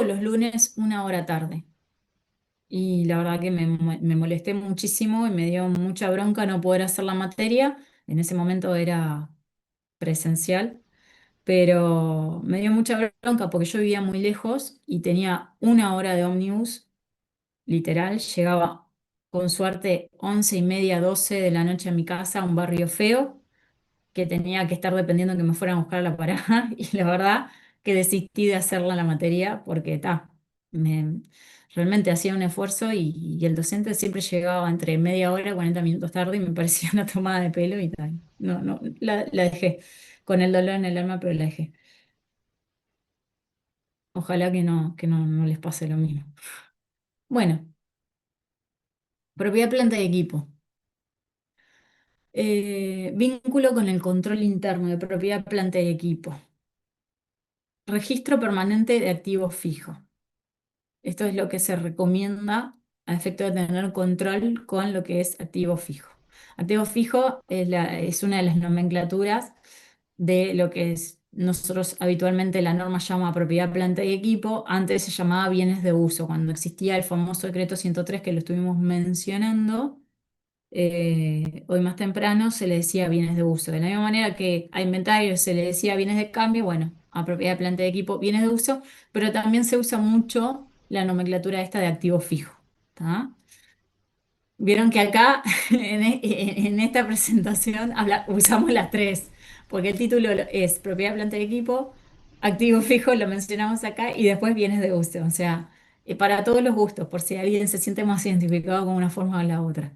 A: los lunes una hora tarde. Y la verdad que me molesté muchísimo y me dio mucha bronca no poder hacer la materia. En ese momento era presencial, pero me dio mucha bronca porque yo vivía muy lejos y tenía una hora de ómnibus, literal, llegaba con suerte 11:30, 12 de la noche a mi casa, a un barrio feo, que tenía que estar dependiendo que me fueran a buscar a la parada, y la verdad que desistí de hacerla la materia porque me, realmente hacía un esfuerzo, y el docente siempre llegaba entre media hora, 40 minutos tarde, y me parecía una tomada de pelo y tal. No, no, la dejé con el dolor en el alma, pero la dejé. Ojalá no les pase lo mismo. Bueno, propiedad, planta y equipo. Vínculo con el control interno de propiedad, planta y equipo. Registro permanente de activos fijos. Esto es lo que se recomienda a efecto de tener control con lo que es activo fijo. Activo fijo es una de las nomenclaturas de lo que es nosotros habitualmente la norma llama propiedad, planta y equipo. Antes se llamaba bienes de uso, cuando existía el famoso decreto 103 que lo estuvimos mencionando. Hoy más temprano se le decía bienes de uso. De la misma manera que a inventario se le decía bienes de cambio, bueno, a propiedad, planta y equipo, bienes de uso, pero también se usa mucho la nomenclatura esta de activo fijo. ¿Tá? Vieron que acá en esta presentación usamos las tres, porque el título es propiedad, planta y equipo, activo fijo lo mencionamos acá, y después bienes de uso. O sea, para todos los gustos, por si alguien se siente más identificado con una forma o la otra.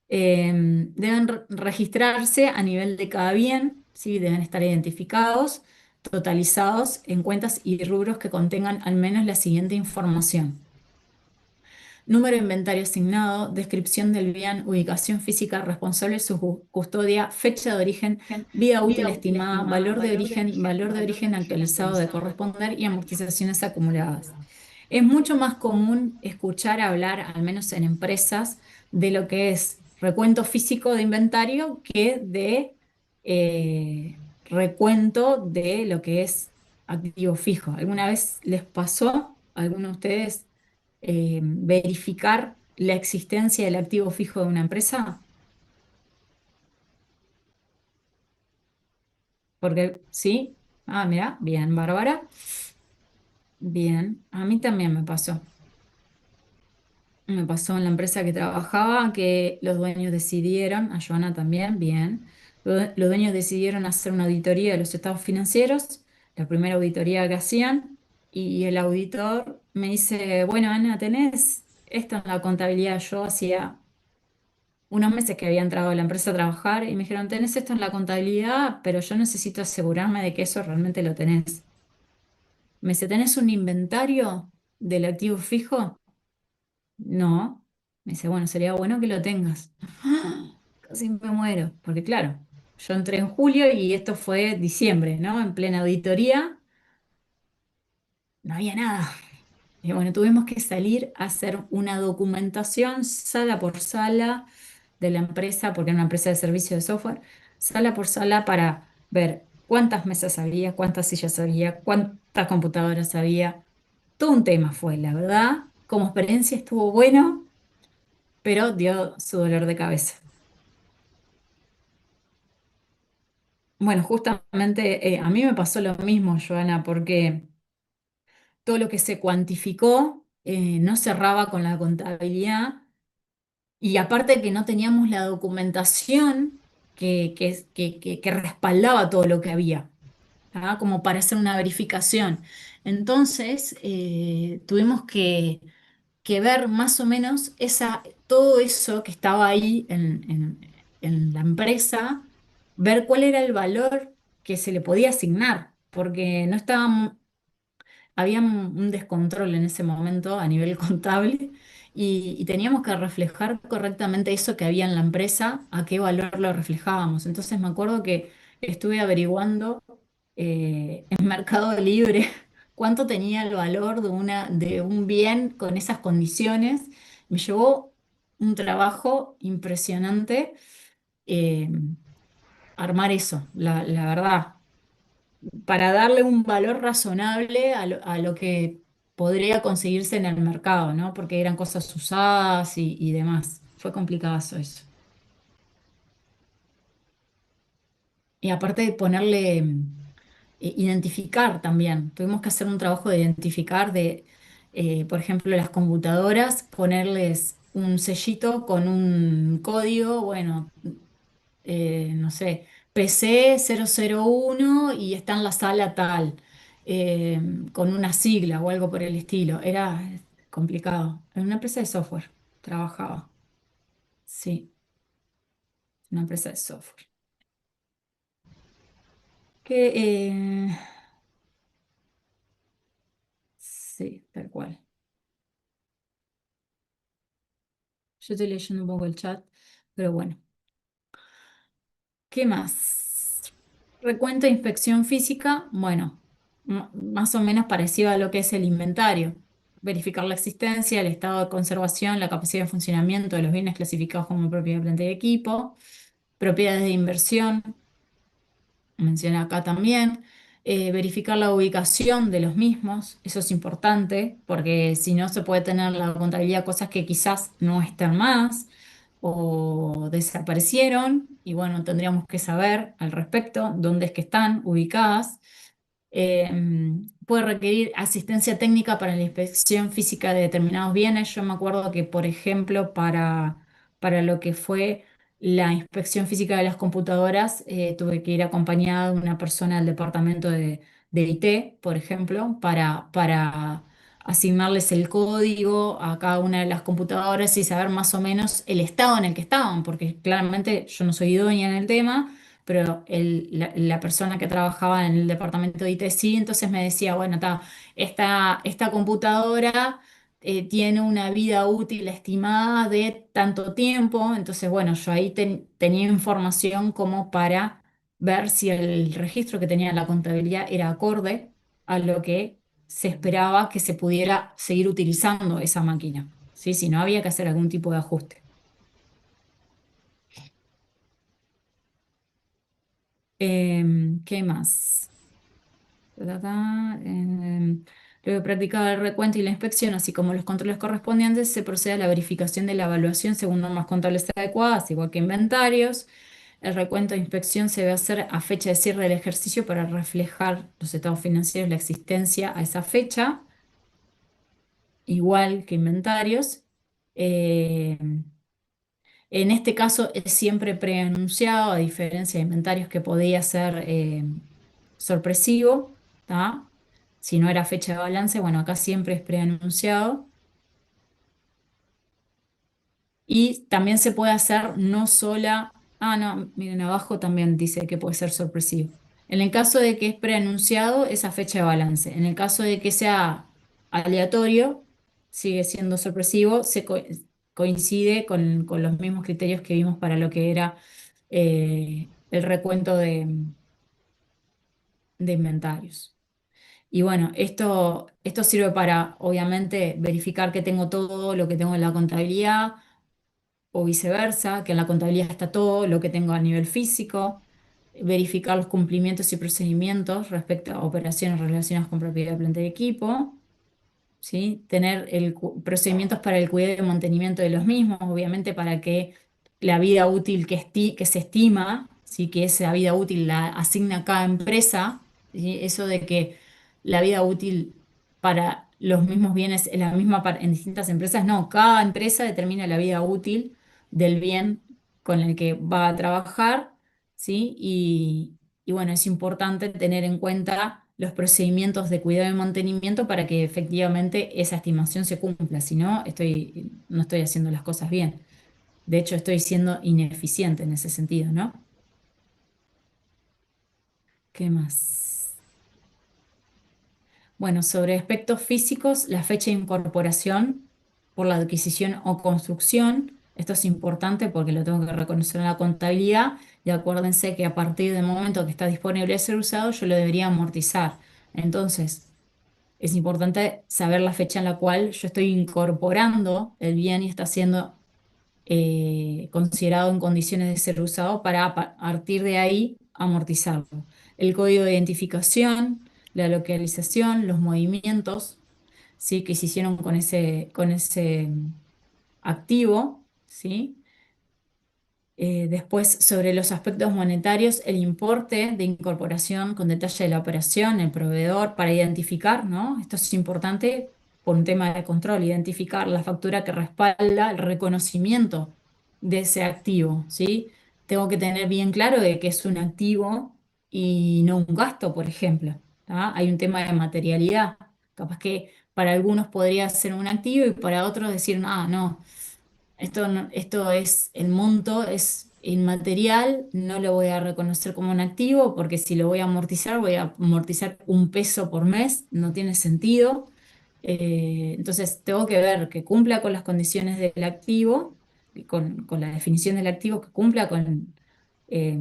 A: Deben registrarse a nivel de cada bien, ¿sí? Deben estar identificados, totalizados en cuentas y rubros que contengan al menos la siguiente información: número de inventario asignado, descripción del bien, ubicación física responsable, su custodia, fecha de origen, vida útil estimada, valor de origen actualizado de corresponder y amortizaciones acumuladas. Es mucho más común escuchar hablar, al menos en empresas, de lo que es recuento físico de inventario que de recuento de lo que es activo fijo. ¿Alguna vez les pasó a alguno de ustedes verificar la existencia del activo fijo de una empresa? Porque sí, mira, bien, Bárbara, bien, a mí también me pasó. Me pasó en la empresa que trabajaba que los dueños decidieron, a Joana también, bien, los dueños decidieron hacer una auditoría de los estados financieros, la primera auditoría que hacían, y el auditor me dice, bueno, Ana, ¿tenés esto en la contabilidad? Yo hacía unos meses que había entrado a la empresa a trabajar y me dijeron, tenés esto en la contabilidad, pero yo necesito asegurarme de que eso realmente lo tenés. Me dice, ¿tenés un inventario del activo fijo? No. Me dice, bueno, sería bueno que lo tengas. Casi me muero, porque claro, yo entré en julio y esto fue diciembre, ¿no? En plena auditoría, no había nada. Y bueno, tuvimos que salir a hacer una documentación sala por sala de la empresa, porque era una empresa de servicio de software, sala por sala para ver cuántas mesas había, cuántas sillas había, cuántas computadoras había. Todo un tema fue, la verdad. Como experiencia estuvo bueno, pero dio su dolor de cabeza. Bueno, justamente a mí me pasó lo mismo, Joana, porque todo lo que se cuantificó no cerraba con la contabilidad, y aparte que no teníamos la documentación que respaldaba todo lo que había, ¿tá? Como para hacer una verificación. Entonces, tuvimos que ver más o menos todo eso que estaba ahí en la empresa, ver cuál era el valor que se le podía asignar, porque no estábamos, había un descontrol en ese momento a nivel contable y teníamos que reflejar correctamente eso que había en la empresa, a qué valor lo reflejábamos. Entonces me acuerdo que estuve averiguando en Mercado Libre cuánto tenía el valor de un bien con esas condiciones. Me llevó un trabajo impresionante eh, armar eso, la verdad, para darle un valor razonable a lo que podría conseguirse en el mercado, ¿no? Porque eran cosas usadas y demás. Fue complicado eso. Y aparte de ponerle, identificar también, tuvimos que hacer un trabajo de identificar por ejemplo, las computadoras, ponerles un sellito con un código, bueno, no sé, PC 001 y está en la sala tal, con una sigla o algo por el estilo. Era complicado. En una empresa de software trabajaba. Sí, una empresa de software. Que, sí, tal cual. Yo estoy leyendo un poco el chat, pero bueno. ¿Qué más? Recuento de inspección física, bueno, más o menos parecido a lo que es el inventario. Verificar la existencia, el estado de conservación, la capacidad de funcionamiento de los bienes clasificados como propiedad de planta y equipo, propiedades de inversión, menciona acá también. Verificar la ubicación de los mismos, eso es importante, porque si no se puede tener la contabilidad de cosas que quizás no están más o desaparecieron, y bueno, tendríamos que saber al respecto dónde es que están ubicadas. Eh, Puede requerir asistencia técnica para la inspección física de determinados bienes. Yo me acuerdo que, por ejemplo, para lo que fue la inspección física de las computadoras, tuve que ir acompañada de una persona del departamento de IT, por ejemplo, para asignarles el código a cada una de las computadoras y saber más o menos el estado en el que estaban, porque claramente yo no soy idónea en el tema, pero la persona que trabajaba en el departamento de IT sí, entonces me decía, bueno, esta computadora tiene una vida útil estimada de tanto tiempo, entonces, bueno, yo ahí tenía información como para ver si el registro que tenía en la contabilidad era acorde a lo que se esperaba que se pudiera seguir utilizando esa máquina, ¿sí? Si no, había que hacer algún tipo de ajuste. ¿Qué más? Ta, ta, luego de practicar el recuento y la inspección, así como los controles correspondientes, se procede a la verificación de la evaluación según normas contables adecuadas, igual que inventarios. El recuento de inspección se debe hacer a fecha de cierre del ejercicio para reflejar los estados financieros, la existencia a esa fecha, igual que inventarios. Eh, en este caso es siempre preanunciado, a diferencia de inventarios que podía ser sorpresivo, ¿tá? Si no era fecha de balance, bueno, acá siempre es preanunciado. Y también se puede hacer no sola, no, miren, abajo también dice que puede ser sorpresivo. En el caso de que es preanunciado, esa fecha de balance. En el caso de que sea aleatorio, sigue siendo sorpresivo, coincide con los mismos criterios que vimos para lo que era el recuento de inventarios. Y bueno, esto sirve para, obviamente, verificar que tengo todo lo que tengo en la contabilidad o viceversa, que en la contabilidad está todo lo que tengo a nivel físico, verificar los cumplimientos y procedimientos respecto a operaciones relacionadas con propiedad de planta y equipo, ¿sí? Tener procedimientos para el cuidado y mantenimiento de los mismos, obviamente para que la vida útil que se estima, ¿sí? Que esa vida útil la asigna cada empresa, ¿sí? Eso de que la vida útil para los mismos bienes es la misma en distintas empresas, no, cada empresa determina la vida útil del bien con el que va a trabajar, ¿sí? Y bueno, es importante tener en cuenta los procedimientos de cuidado y mantenimiento para que efectivamente esa estimación se cumpla. Si no, no estoy haciendo las cosas bien. De hecho, estoy siendo ineficiente en ese sentido, ¿no? ¿Qué más? Bueno, sobre aspectos físicos, la fecha de incorporación por la adquisición o construcción. Esto es importante porque lo tengo que reconocer en la contabilidad y acuérdense que a partir del momento que está disponible a ser usado, yo lo debería amortizar. Entonces, es importante saber la fecha en la cual yo estoy incorporando el bien y está siendo considerado en condiciones de ser usado para partir de ahí amortizarlo. El código de identificación, la localización, los movimientos, ¿sí? Que se hicieron con ese activo, ¿sí? Después, sobre los aspectos monetarios, el importe de incorporación con detalle de la operación, el proveedor, para identificar, ¿no? Esto es importante por un tema de control, identificar la factura que respalda el reconocimiento de ese activo, ¿sí? Tengo que tener bien claro de que es un activo y no un gasto, por ejemplo, ¿tá? Hay un tema de materialidad. Capaz que para algunos podría ser un activo y para otros decir, ah, no. Esto es, el monto es inmaterial, no lo voy a reconocer como un activo porque si lo voy a amortizar 1 peso por mes, no tiene sentido. Entonces tengo que ver que cumpla con las condiciones del activo, y con la definición del activo, que cumpla con eh,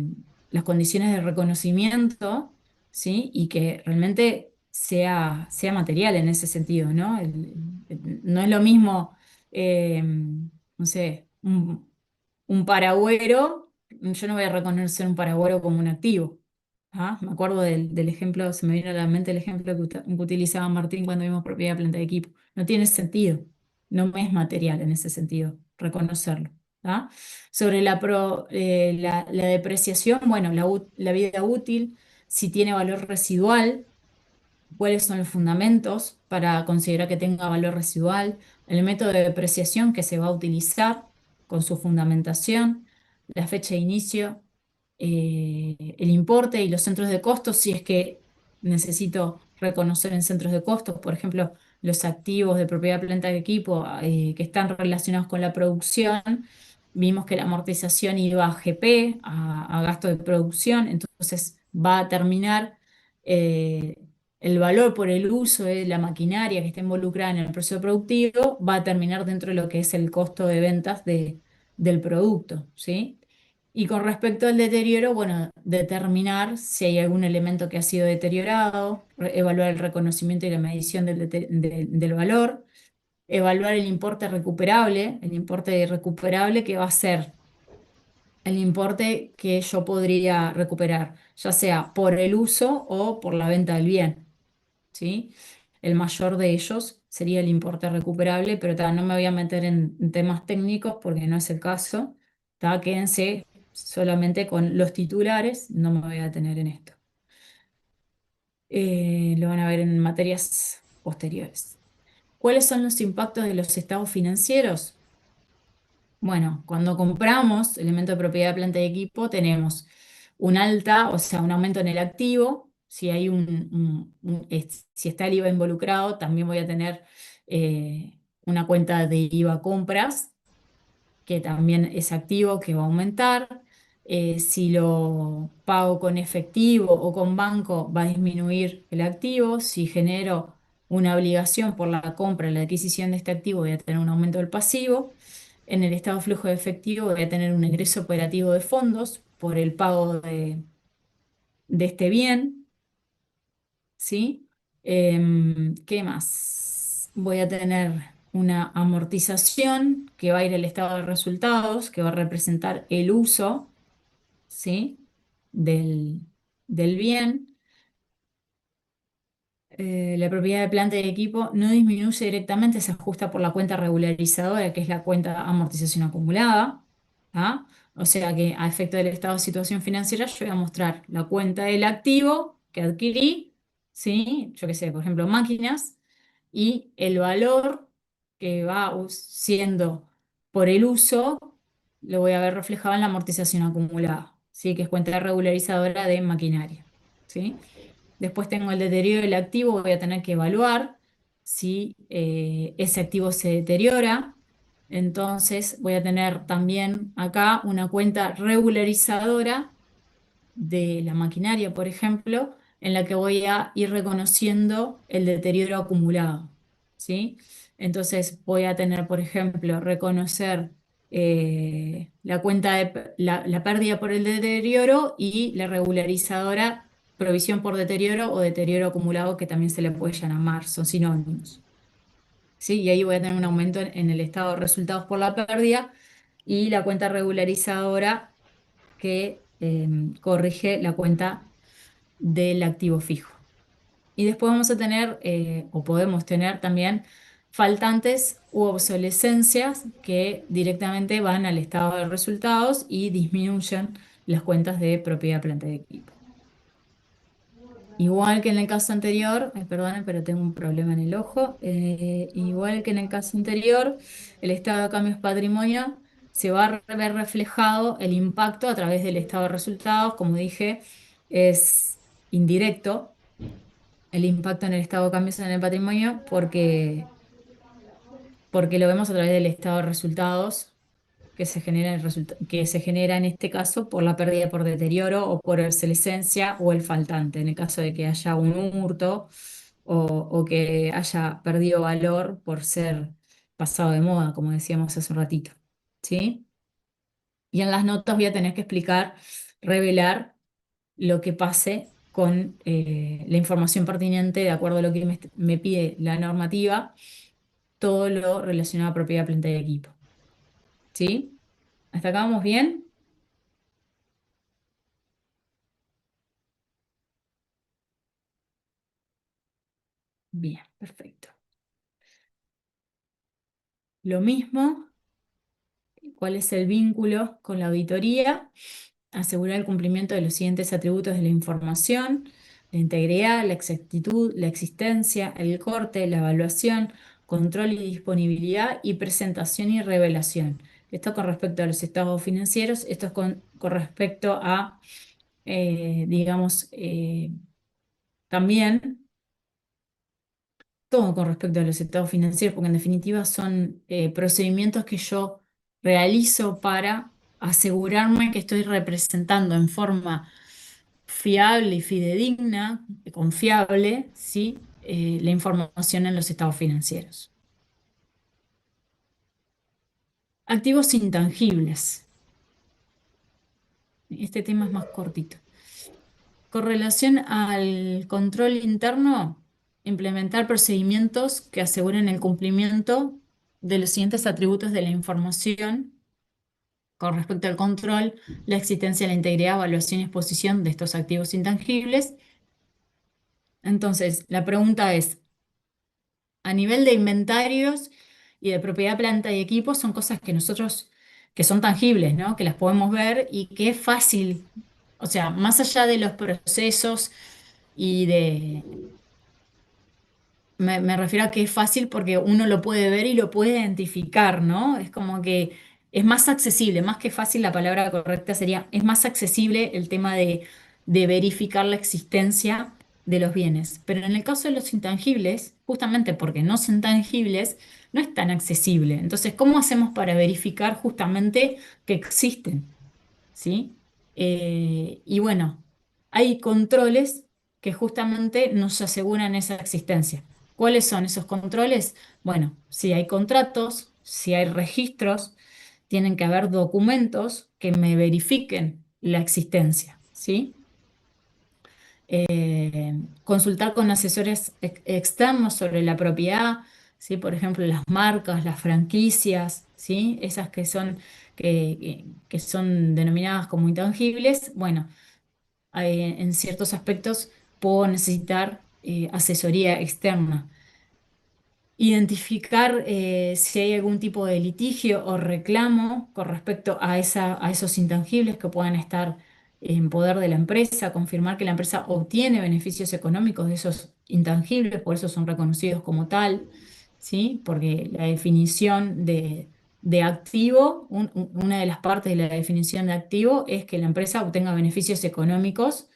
A: las condiciones de reconocimiento, ¿sí? Y que realmente sea material en ese sentido, ¿no? No es lo mismo. No sé, un paragüero, yo no voy a reconocer un paragüero como un activo. ¿Ah? Me acuerdo del ejemplo, se me vino a la mente el ejemplo que utilizaba Martín cuando vimos propiedad de planta de equipo. No tiene sentido, no me es material en ese sentido, reconocerlo. ¿Ah? Sobre la depreciación, bueno, la vida útil, si tiene valor residual, cuáles son los fundamentos para considerar que tenga valor residual, el método de depreciación que se va a utilizar con su fundamentación, la fecha de inicio, el importe y los centros de costos, si es que necesito reconocer en centros de costos, por ejemplo, los activos de propiedad planta de equipo que están relacionados con la producción. Vimos que la amortización iba a GP, a gasto de producción, entonces va a terminar eh, el valor por el uso de la maquinaria que está involucrada en el proceso productivo va a terminar dentro de lo que es el costo de ventas del producto, ¿sí? Y con respecto al deterioro, bueno, determinar si hay algún elemento que ha sido deteriorado, evaluar el reconocimiento y la medición del valor, evaluar el importe recuperable que va a ser el importe que yo podría recuperar, ya sea por el uso o por la venta del bien. ¿Sí? El mayor de ellos sería el importe recuperable, pero no me voy a meter en temas técnicos porque no es el caso. Quédense solamente con los titulares, no me voy a detener en esto. Lo van a ver en materias posteriores. ¿Cuáles son los impactos de los estados financieros? Bueno, cuando compramos elemento de propiedad, planta y equipo, tenemos o sea, un aumento en el activo. Si hay si está el IVA involucrado, también voy a tener una cuenta de IVA compras, que también es activo, que va a aumentar. Si lo pago con efectivo o con banco, va a disminuir el activo. Si genero una obligación por la compra, la adquisición de este activo, voy a tener un aumento del pasivo. En el estado de flujo de efectivo voy a tener un egreso operativo de fondos por el pago de este bien, ¿sí? ¿Qué más? Voy a tener una amortización que va a ir al estado de resultados, que va a representar el uso, ¿sí? del, del bien. La propiedad de planta y equipo no disminuye directamente, se ajusta por la cuenta regularizadora, que es la cuenta amortización acumulada. ¿Ah? O sea que a efecto del estado de situación financiera, yo voy a mostrar la cuenta del activo que adquirí, ¿sí? Yo qué sé, por ejemplo, máquinas, y el valor que va siendo por el uso, lo voy a ver reflejado en la amortización acumulada, ¿sí? Que es cuenta regularizadora de maquinaria. ¿Sí? Después tengo el deterioro del activo, voy a tener que evaluar si ese activo se deteriora. Entonces voy a tener también acá una cuenta regularizadora de la maquinaria, por ejemplo, en la que voy a ir reconociendo el deterioro acumulado, ¿sí? Entonces voy a tener, por ejemplo, reconocer la cuenta de la pérdida por el deterioro y la regularizadora provisión por deterioro o deterioro acumulado, que también se le puede llamar, son sinónimos. ¿Sí? Y ahí voy a tener un aumento en el estado de resultados por la pérdida y la cuenta regularizadora que corrige la cuenta del activo fijo. Y después vamos a tener, o podemos tener también, faltantes u obsolescencias que directamente van al estado de resultados y disminuyen las cuentas de propiedad, planta y equipo. Igual que en el caso anterior, perdonen, pero tengo un problema en el ojo. Igual que en el caso anterior, el estado de cambios patrimonio se va a ver reflejado el impacto a través del estado de resultados. Como dije, es indirecto el impacto en el estado de cambios en el patrimonio porque lo vemos a través del estado de resultados que se genera en este caso por la pérdida por deterioro o por obsolescencia o el faltante, en el caso de que haya un hurto o que haya perdido valor por ser pasado de moda, como decíamos hace un ratito. ¿Sí? Y en las notas voy a tener que explicar, revelar lo que pase con la información pertinente de acuerdo a lo que me pide la normativa, todo lo relacionado a propiedad, planta y equipo. ¿Sí? ¿Hasta acá vamos bien? Bien, perfecto. Lo mismo, ¿cuál es el vínculo con la auditoría? Asegurar el cumplimiento de los siguientes atributos de la información: la integridad, la exactitud, la existencia, el corte, la evaluación, control y disponibilidad y presentación y revelación. Esto con respecto a los estados financieros, esto es con respecto a, digamos, también todo con respecto a los estados financieros, porque en definitiva son procedimientos que yo realizo para asegurarme que estoy representando en forma fiable y fidedigna, confiable, ¿sí? La información en los estados financieros. Activos intangibles. Este tema es más cortito. Con relación al control interno, implementar procedimientos que aseguren el cumplimiento de los siguientes atributos de la información con respecto al control, la existencia, la integridad, evaluación y exposición de estos activos intangibles. Entonces, la pregunta es, a nivel de inventarios y de propiedad, planta y equipo, son cosas que nosotros, que son tangibles, ¿no? Que las podemos ver y que es fácil, o sea, más allá de los procesos y me refiero a que es fácil porque uno lo puede ver y lo puede identificar, ¿no? Es como que es más accesible, más que fácil, la palabra correcta sería, es más accesible el tema de verificar la existencia de los bienes. Pero en el caso de los intangibles, justamente porque no son tangibles, no es tan accesible. Entonces, ¿cómo hacemos para verificar justamente que existen? ¿Sí? Y bueno, hay controles que justamente nos aseguran esa existencia. ¿Cuáles son esos controles? Bueno, si hay contratos, si hay registros, tienen que haber documentos que me verifiquen la existencia, ¿sí? Consultar con asesores externos sobre la propiedad, ¿sí? Por ejemplo, las marcas, las franquicias, ¿sí? Esas que son denominadas como intangibles. Bueno, en ciertos aspectos puedo necesitar asesoría externa. Identificar si hay algún tipo de litigio o reclamo con respecto a esos intangibles que puedan estar en poder de la empresa, confirmar que la empresa obtiene beneficios económicos de esos intangibles, por eso son reconocidos como tal, ¿sí? Porque la definición de activo, una de las partes de la definición de activo es que la empresa obtenga beneficios económicos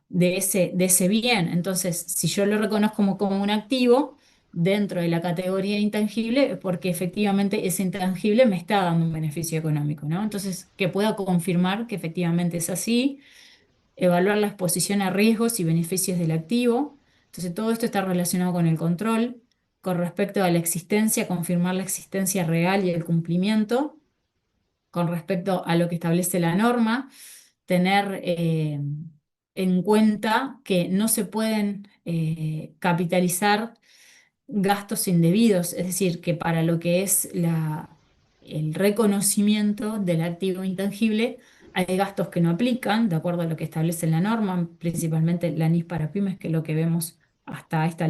A: de ese bien. Entonces, si yo lo reconozco como un activo, dentro de la categoría intangible, porque efectivamente ese intangible me está dando un beneficio económico, ¿no? Entonces, que pueda confirmar que efectivamente es así. evaluar la exposición a riesgos y beneficios del activo. Entonces, todo esto está relacionado con el control. Con respecto a la existencia, confirmar la existencia real y el cumplimiento. Con respecto a lo que establece la norma, tener en cuenta que no se pueden capitalizar gastos indebidos, es decir, que para lo que es el reconocimiento del activo intangible, hay gastos que no aplican, de acuerdo a lo que establece la norma, principalmente la NIS para pymes, que es lo que vemos hasta esta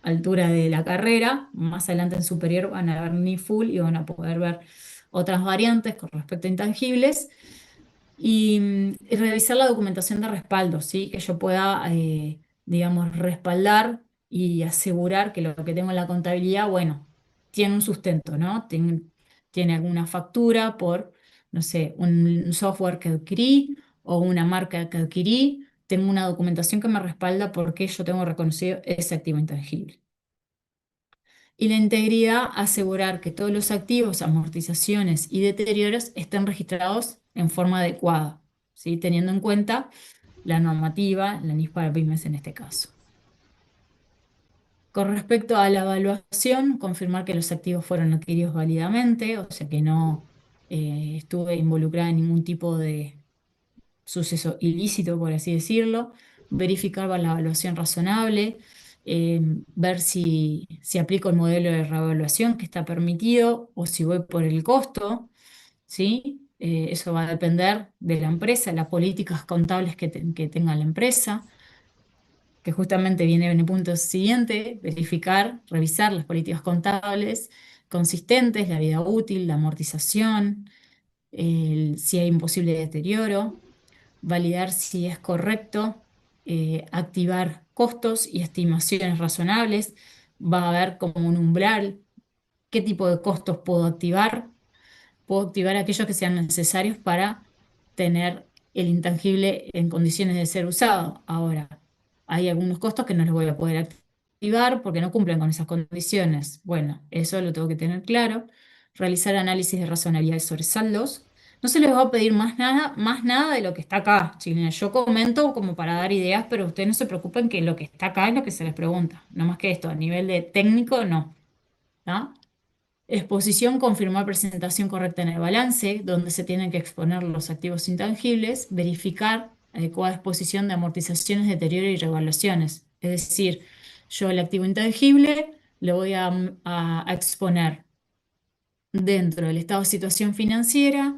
A: altura de la carrera. Más adelante en superior van a ver NIS full y van a poder ver otras variantes con respecto a intangibles y revisar la documentación de respaldo, ¿sí? Que yo pueda, digamos, respaldar y asegurar que lo que tengo en la contabilidad, bueno, tiene un sustento, ¿no? Tiene alguna factura por, no sé, un software que adquirí o una marca que adquirí. Tengo una documentación que me respalda porque yo tengo reconocido ese activo intangible. Y la integridad, asegurar que todos los activos, amortizaciones y deterioros estén registrados en forma adecuada, ¿sí? Teniendo en cuenta la normativa, la NIS para pymes en este caso. Con respecto a la evaluación, confirmar que los activos fueron adquiridos válidamente, o sea que no estuve involucrada en ningún tipo de suceso ilícito, por así decirlo, verificar la evaluación razonable, ver si aplico el modelo de reevaluación que está permitido o si voy por el costo, ¿sí? Eso va a depender de la empresa, las políticas contables que tenga la empresa, que justamente viene en el punto siguiente, verificar, revisar las políticas contables consistentes, la vida útil, la amortización, si hay un posible deterioro, validar si es correcto, activar costos y estimaciones razonables. Va a haber como un umbral, qué tipo de costos puedo activar. Puedo activar aquellos que sean necesarios para tener el intangible en condiciones de ser usado. Ahora, hay algunos costos que no los voy a poder activar porque no cumplen con esas condiciones. Bueno, eso lo tengo que tener claro. Realizar análisis de razonabilidad sobre saldos. No se les va a pedir más nada de lo que está acá, chilenos. Yo comento como para dar ideas, pero ustedes no se preocupen que lo que está acá es lo que se les pregunta. No más que esto, a nivel de técnico, no. ¿No? Exposición, confirmar presentación correcta en el balance, donde se tienen que exponer los activos intangibles, verificar adecuada exposición de amortizaciones, deterioro y revaluaciones. Es decir, yo el activo intangible lo voy a exponer dentro del estado de situación financiera,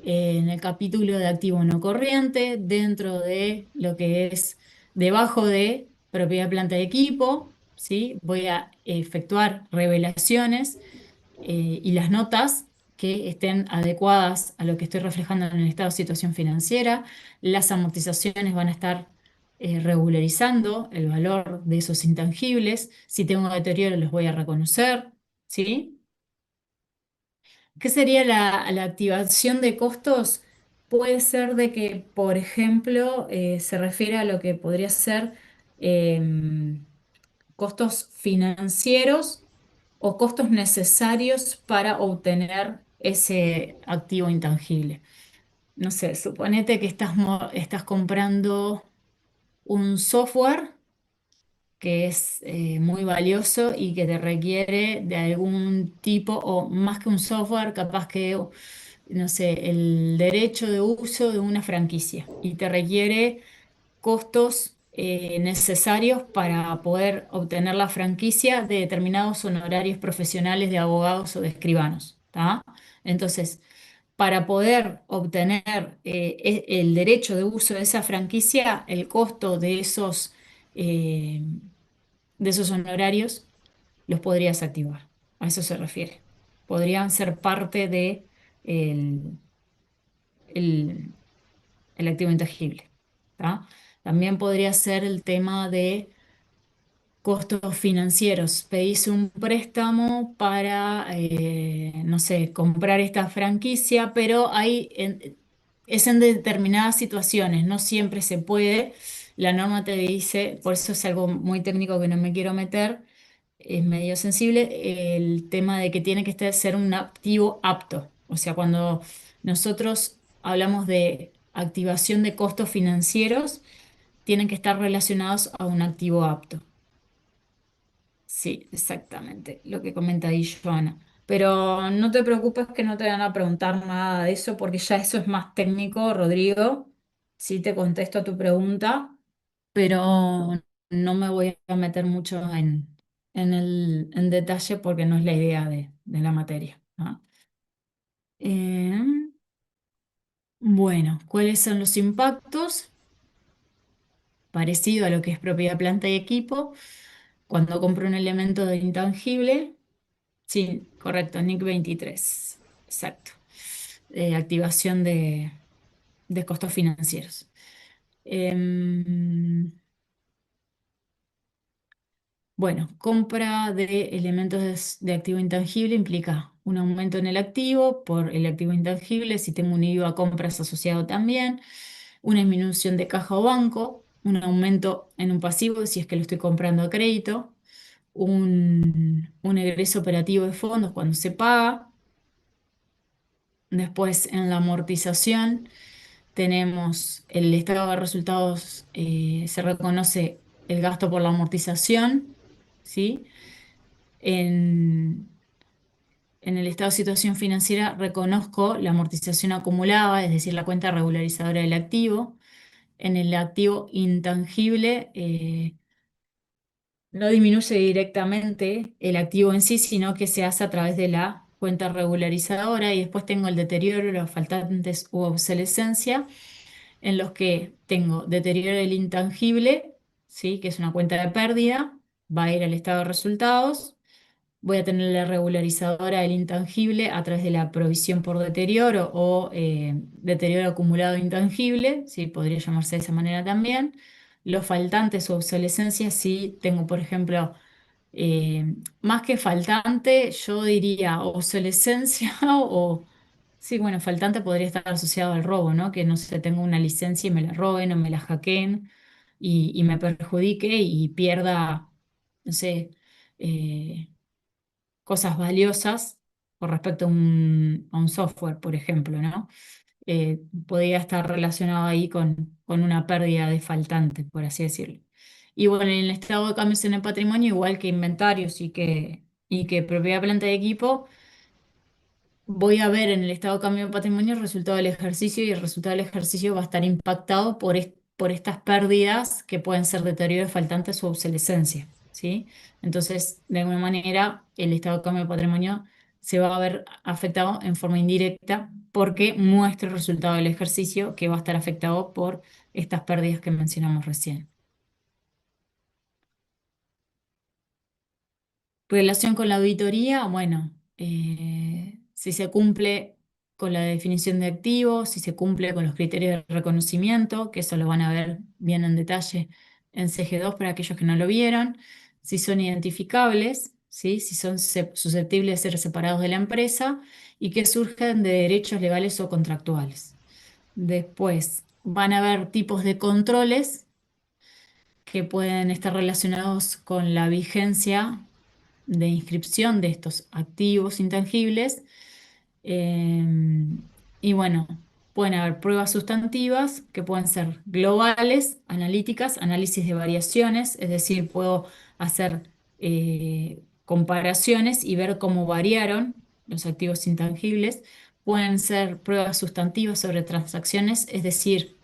A: en el capítulo de activo no corriente, dentro de lo que es debajo de propiedad, planta y equipo, ¿sí? Voy a efectuar revelaciones y las notas que estén adecuadas a lo que estoy reflejando en el estado de situación financiera. Las amortizaciones van a estar regularizando el valor de esos intangibles. Si tengo deterioro, los voy a reconocer, ¿sí? ¿Qué sería la activación de costos? Puede ser de que, por ejemplo, se refiere a lo que podría ser em, costos financieros o costos necesarios para obtener ese activo intangible. No sé, suponete que estás comprando un software que es muy valioso y que te requiere de algún tipo, o más que un software, capaz que, no sé, el derecho de uso de una franquicia y te requiere costos necesarios para poder obtener la franquicia de determinados honorarios profesionales de abogados o de escribanos, ¿tá? Entonces, para poder obtener el derecho de uso de esa franquicia, el costo eh, de esos honorarios los podrías activar. A eso se refiere. Podrían ser parte de el, el- el activo intangible, ¿tá? También podría ser el tema de costos financieros. Pedís un préstamo para, no sé, comprar esta franquicia, pero es en determinadas situaciones, no siempre se puede. La norma te dice, por eso es algo muy técnico que no me quiero meter, es medio sensible, el tema de que ser un activo apto. O sea, cuando nosotros hablamos de activación de costos financieros tienen que estar relacionados a un activo apto. Sí, exactamente, lo que comenta ahí Joana. Pero no te preocupes que no te van a preguntar nada de eso porque ya eso es más técnico, Rodrigo. Sí te contesto a tu pregunta, pero no me voy a meter mucho en detalle porque no es la idea de la materia, ¿no? Eh, bueno, ¿cuáles son los impactos? Parecido a lo que es propiedad, planta y equipo. Cuando compro un elemento de intangible, sí, correcto, NIC 23, exacto. Activación de costos financieros. Em, bueno, compra de elementos de activo intangible implica un aumento en el activo por el activo intangible, si tengo un IVA a compras asociado también, una disminución de caja o banco, un aumento en un pasivo si es que lo estoy comprando a crédito, un egreso operativo de fondos cuando se paga. Después en la amortización tenemos el estado de resultados, se reconoce el gasto por la amortización, ¿sí? En, en el estado de situación financiera reconozco la amortización acumulada, es decir, la cuenta regularizadora del activo. En el activo intangible, no disminuye directamente el activo en sí, sino que se hace a través de la cuenta regularizadora y después tengo el deterioro, los faltantes u obsolescencia, en los que tengo deterioro del intangible, ¿sí? Que es una cuenta de pérdida, va a ir al estado de resultados. Voy a tener la regularizadora del intangible a través de la provisión por deterioro o deterioro acumulado intangible, ¿sí? Podría llamarse de esa manera también. Los faltantes o obsolescencias, si tengo, por ejemplo, más que faltante, yo diría obsolescencia o, sí, bueno, faltante podría estar asociado al robo, ¿no? Que no sé, tengo una licencia y me la roben o me la hackeen y me perjudique y pierda, no sé, eh, cosas valiosas con respecto a un software, por ejemplo, ¿no? Podría estar relacionado ahí con una pérdida de faltante, por así decirlo. Y bueno, en el estado de cambios en el patrimonio, igual que inventarios y que propiedad, planta y equipo, voy a ver en el estado de cambio de patrimonio el resultado del ejercicio y el resultado del ejercicio va a estar impactado por estas pérdidas que pueden ser deterioro faltantes o obsolescencia, ¿sí? Entonces, de alguna manera, el estado de cambio de patrimonio se va a ver afectado en forma indirecta porque muestra el resultado del ejercicio que va a estar afectado por estas pérdidas que mencionamos recién. Relación con la auditoría, bueno, si se cumple con la definición de activos, si se cumple con los criterios de reconocimiento, que eso lo van a ver bien en detalle en CG2 para aquellos que no lo vieron, si son identificables, ¿sí? Si son susceptibles de ser separados de la empresa y que surgen de derechos legales o contractuales. Después van a haber tipos de controles que pueden estar relacionados con la vigencia de inscripción de estos activos intangibles. eh, y bueno, pueden haber pruebas sustantivas que pueden ser globales, analíticas, análisis de variaciones, es decir, puedo hacer comparaciones y ver cómo variaron los activos intangibles. Pueden ser pruebas sustantivas sobre transacciones, es decir,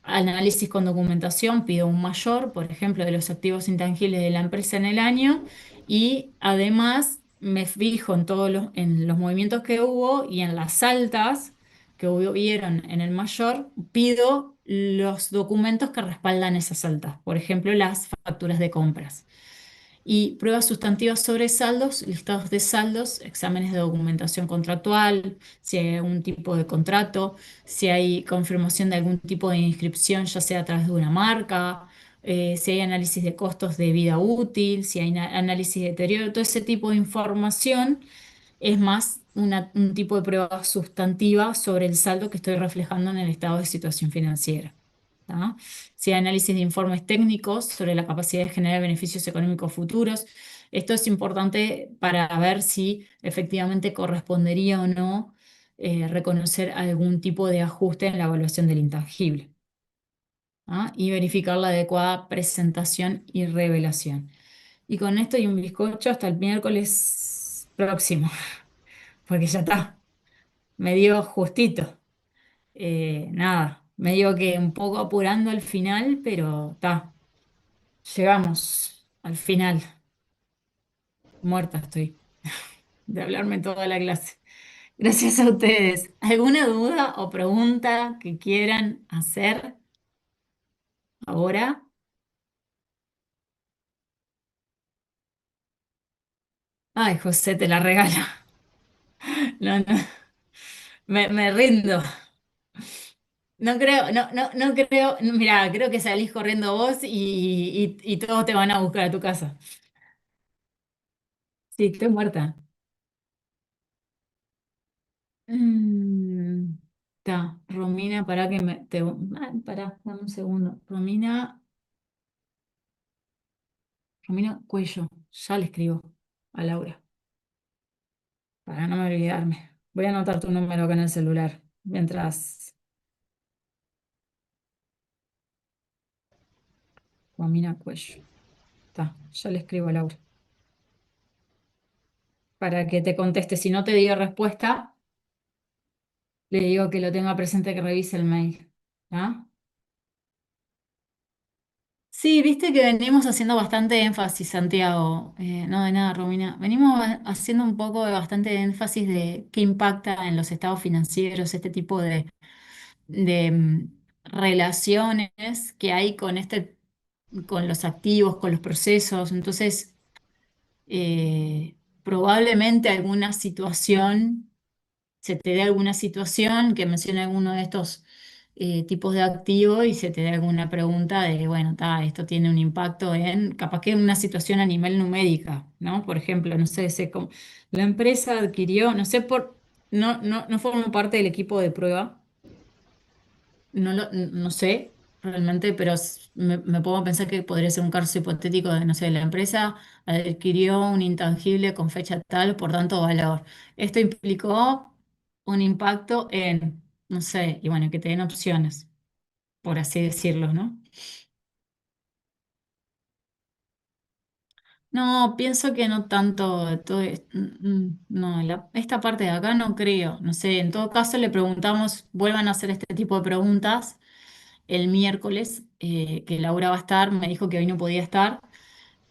A: análisis con documentación, pido un mayor, por ejemplo, de los activos intangibles de la empresa en el año y además me fijo en los movimientos que hubo y en las altas que hubieron en el mayor, pido los documentos que respaldan esas altas, por ejemplo, las facturas de compras. Y pruebas sustantivas sobre saldos, listados de saldos, exámenes de documentación contractual, si hay algún tipo de contrato, si hay confirmación de algún tipo de inscripción, ya sea a través de una marca, si hay análisis de costos de vida útil, si hay análisis de deterioro, todo ese tipo de información es más un tipo de prueba sustantiva sobre el saldo que estoy reflejando en el estado de situación financiera. ¿Tá? Si hay análisis de informes técnicos sobre la capacidad de generar beneficios económicos futuros, esto es importante para ver si efectivamente correspondería o no reconocer algún tipo de ajuste en la evaluación del intangible. ¿Ah? Y verificar la adecuada presentación y revelación. Y con esto y un bizcocho hasta el miércoles próximo, porque ya está, me dio justito. Nada, medio que un poco apurando al final, pero está, llegamos al final. Muerta estoy de hablarme toda la clase. Gracias a ustedes. ¿Alguna duda o pregunta que quieran hacer ahora? Ay, José, te la regalo. No, no, me rindo. No creo, no creo, mira, creo que salís corriendo vos y todos te van a buscar a tu casa. Sí, estoy muerta. Mm, Romina, para que pará, dame un segundo. Romina Cuello, ya le escribo a Laura, para no me olvidarme. Voy a anotar tu número acá en el celular, mientras Romina Cuello. Ya le escribo a Laura, para que te conteste. Si no te dio respuesta, le digo que lo tenga presente, que revise el mail. ¿Ah? Sí, viste que venimos haciendo bastante énfasis, Santiago. No de nada, Romina. Venimos haciendo un poco de bastante énfasis de qué impacta en los estados financieros este tipo de relaciones que hay con con los activos, con los procesos. Entonces, probablemente alguna situación se te dé alguna situación que mencione alguno de estos tipos de activo y se te dé alguna pregunta de, bueno, esto tiene un impacto en, capaz que en una situación a nivel numérica, ¿no? Por ejemplo, no sé, la empresa adquirió, no sé, no formo parte del equipo de prueba, no sé realmente, pero me pongo a pensar que podría ser un caso hipotético de, no sé, la empresa adquirió un intangible con fecha tal, por tanto valor. Esto implicó un impacto en, no sé, y bueno, que te den opciones, por así decirlo, ¿no? No, pienso que no tanto, no, esta parte de acá no creo, no sé, en todo caso le preguntamos, vuelvan a hacer este tipo de preguntas el miércoles, que Laura va a estar, me dijo que hoy no podía estar,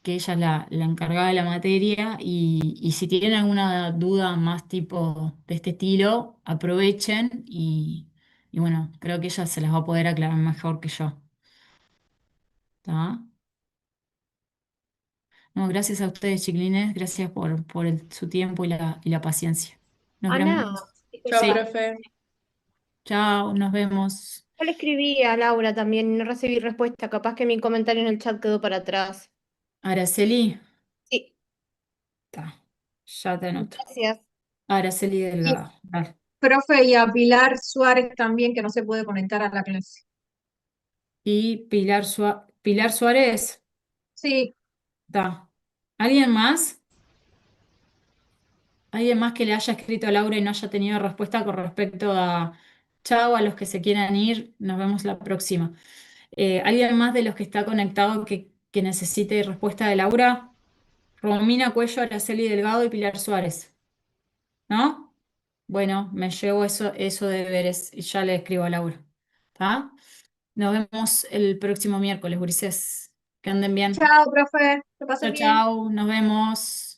A: que ella es la encargada de la materia y si tienen alguna duda más tipo de este estilo, aprovechen y bueno, creo que ella se las va a poder aclarar mejor que yo. ¿Tá? No, gracias a ustedes, chiquilines, gracias por su tiempo y la paciencia. Nos
D: Ana,
A: veremos.
B: Chao,
D: disculpa.
A: Sí,
B: profe.
A: chao, nos vemos.
D: Yo le escribí a Laura también y no recibí respuesta. Capaz que mi comentario en el chat quedó para atrás.
A: Araceli,
D: Sí,
A: ya te anoto.
D: gracias.
A: Araceli
E: Y,
A: Delgado. Dale.
E: profe, y a Pilar Suárez también, que no se puede conectar a la clase.
A: Y Pilar Suárez,
E: Sí,
A: está. ¿Alguien más? ¿Alguien más que le haya escrito a Laura y no haya tenido respuesta con respecto a chao a los que se quieran ir? Nos vemos la próxima. ¿Alguien más de los que está conectado que necesite respuesta de Laura? Romina Cuello, Araceli Delgado y Pilar Suárez. ¿No? Bueno, me llevo eso de deberes y ya le escribo a Laura. ¿Está? Nos vemos el próximo miércoles, Ulises. Que anden bien.
E: chao, profe, que pasen
A: Chao,
E: bien.
A: chao, nos vemos.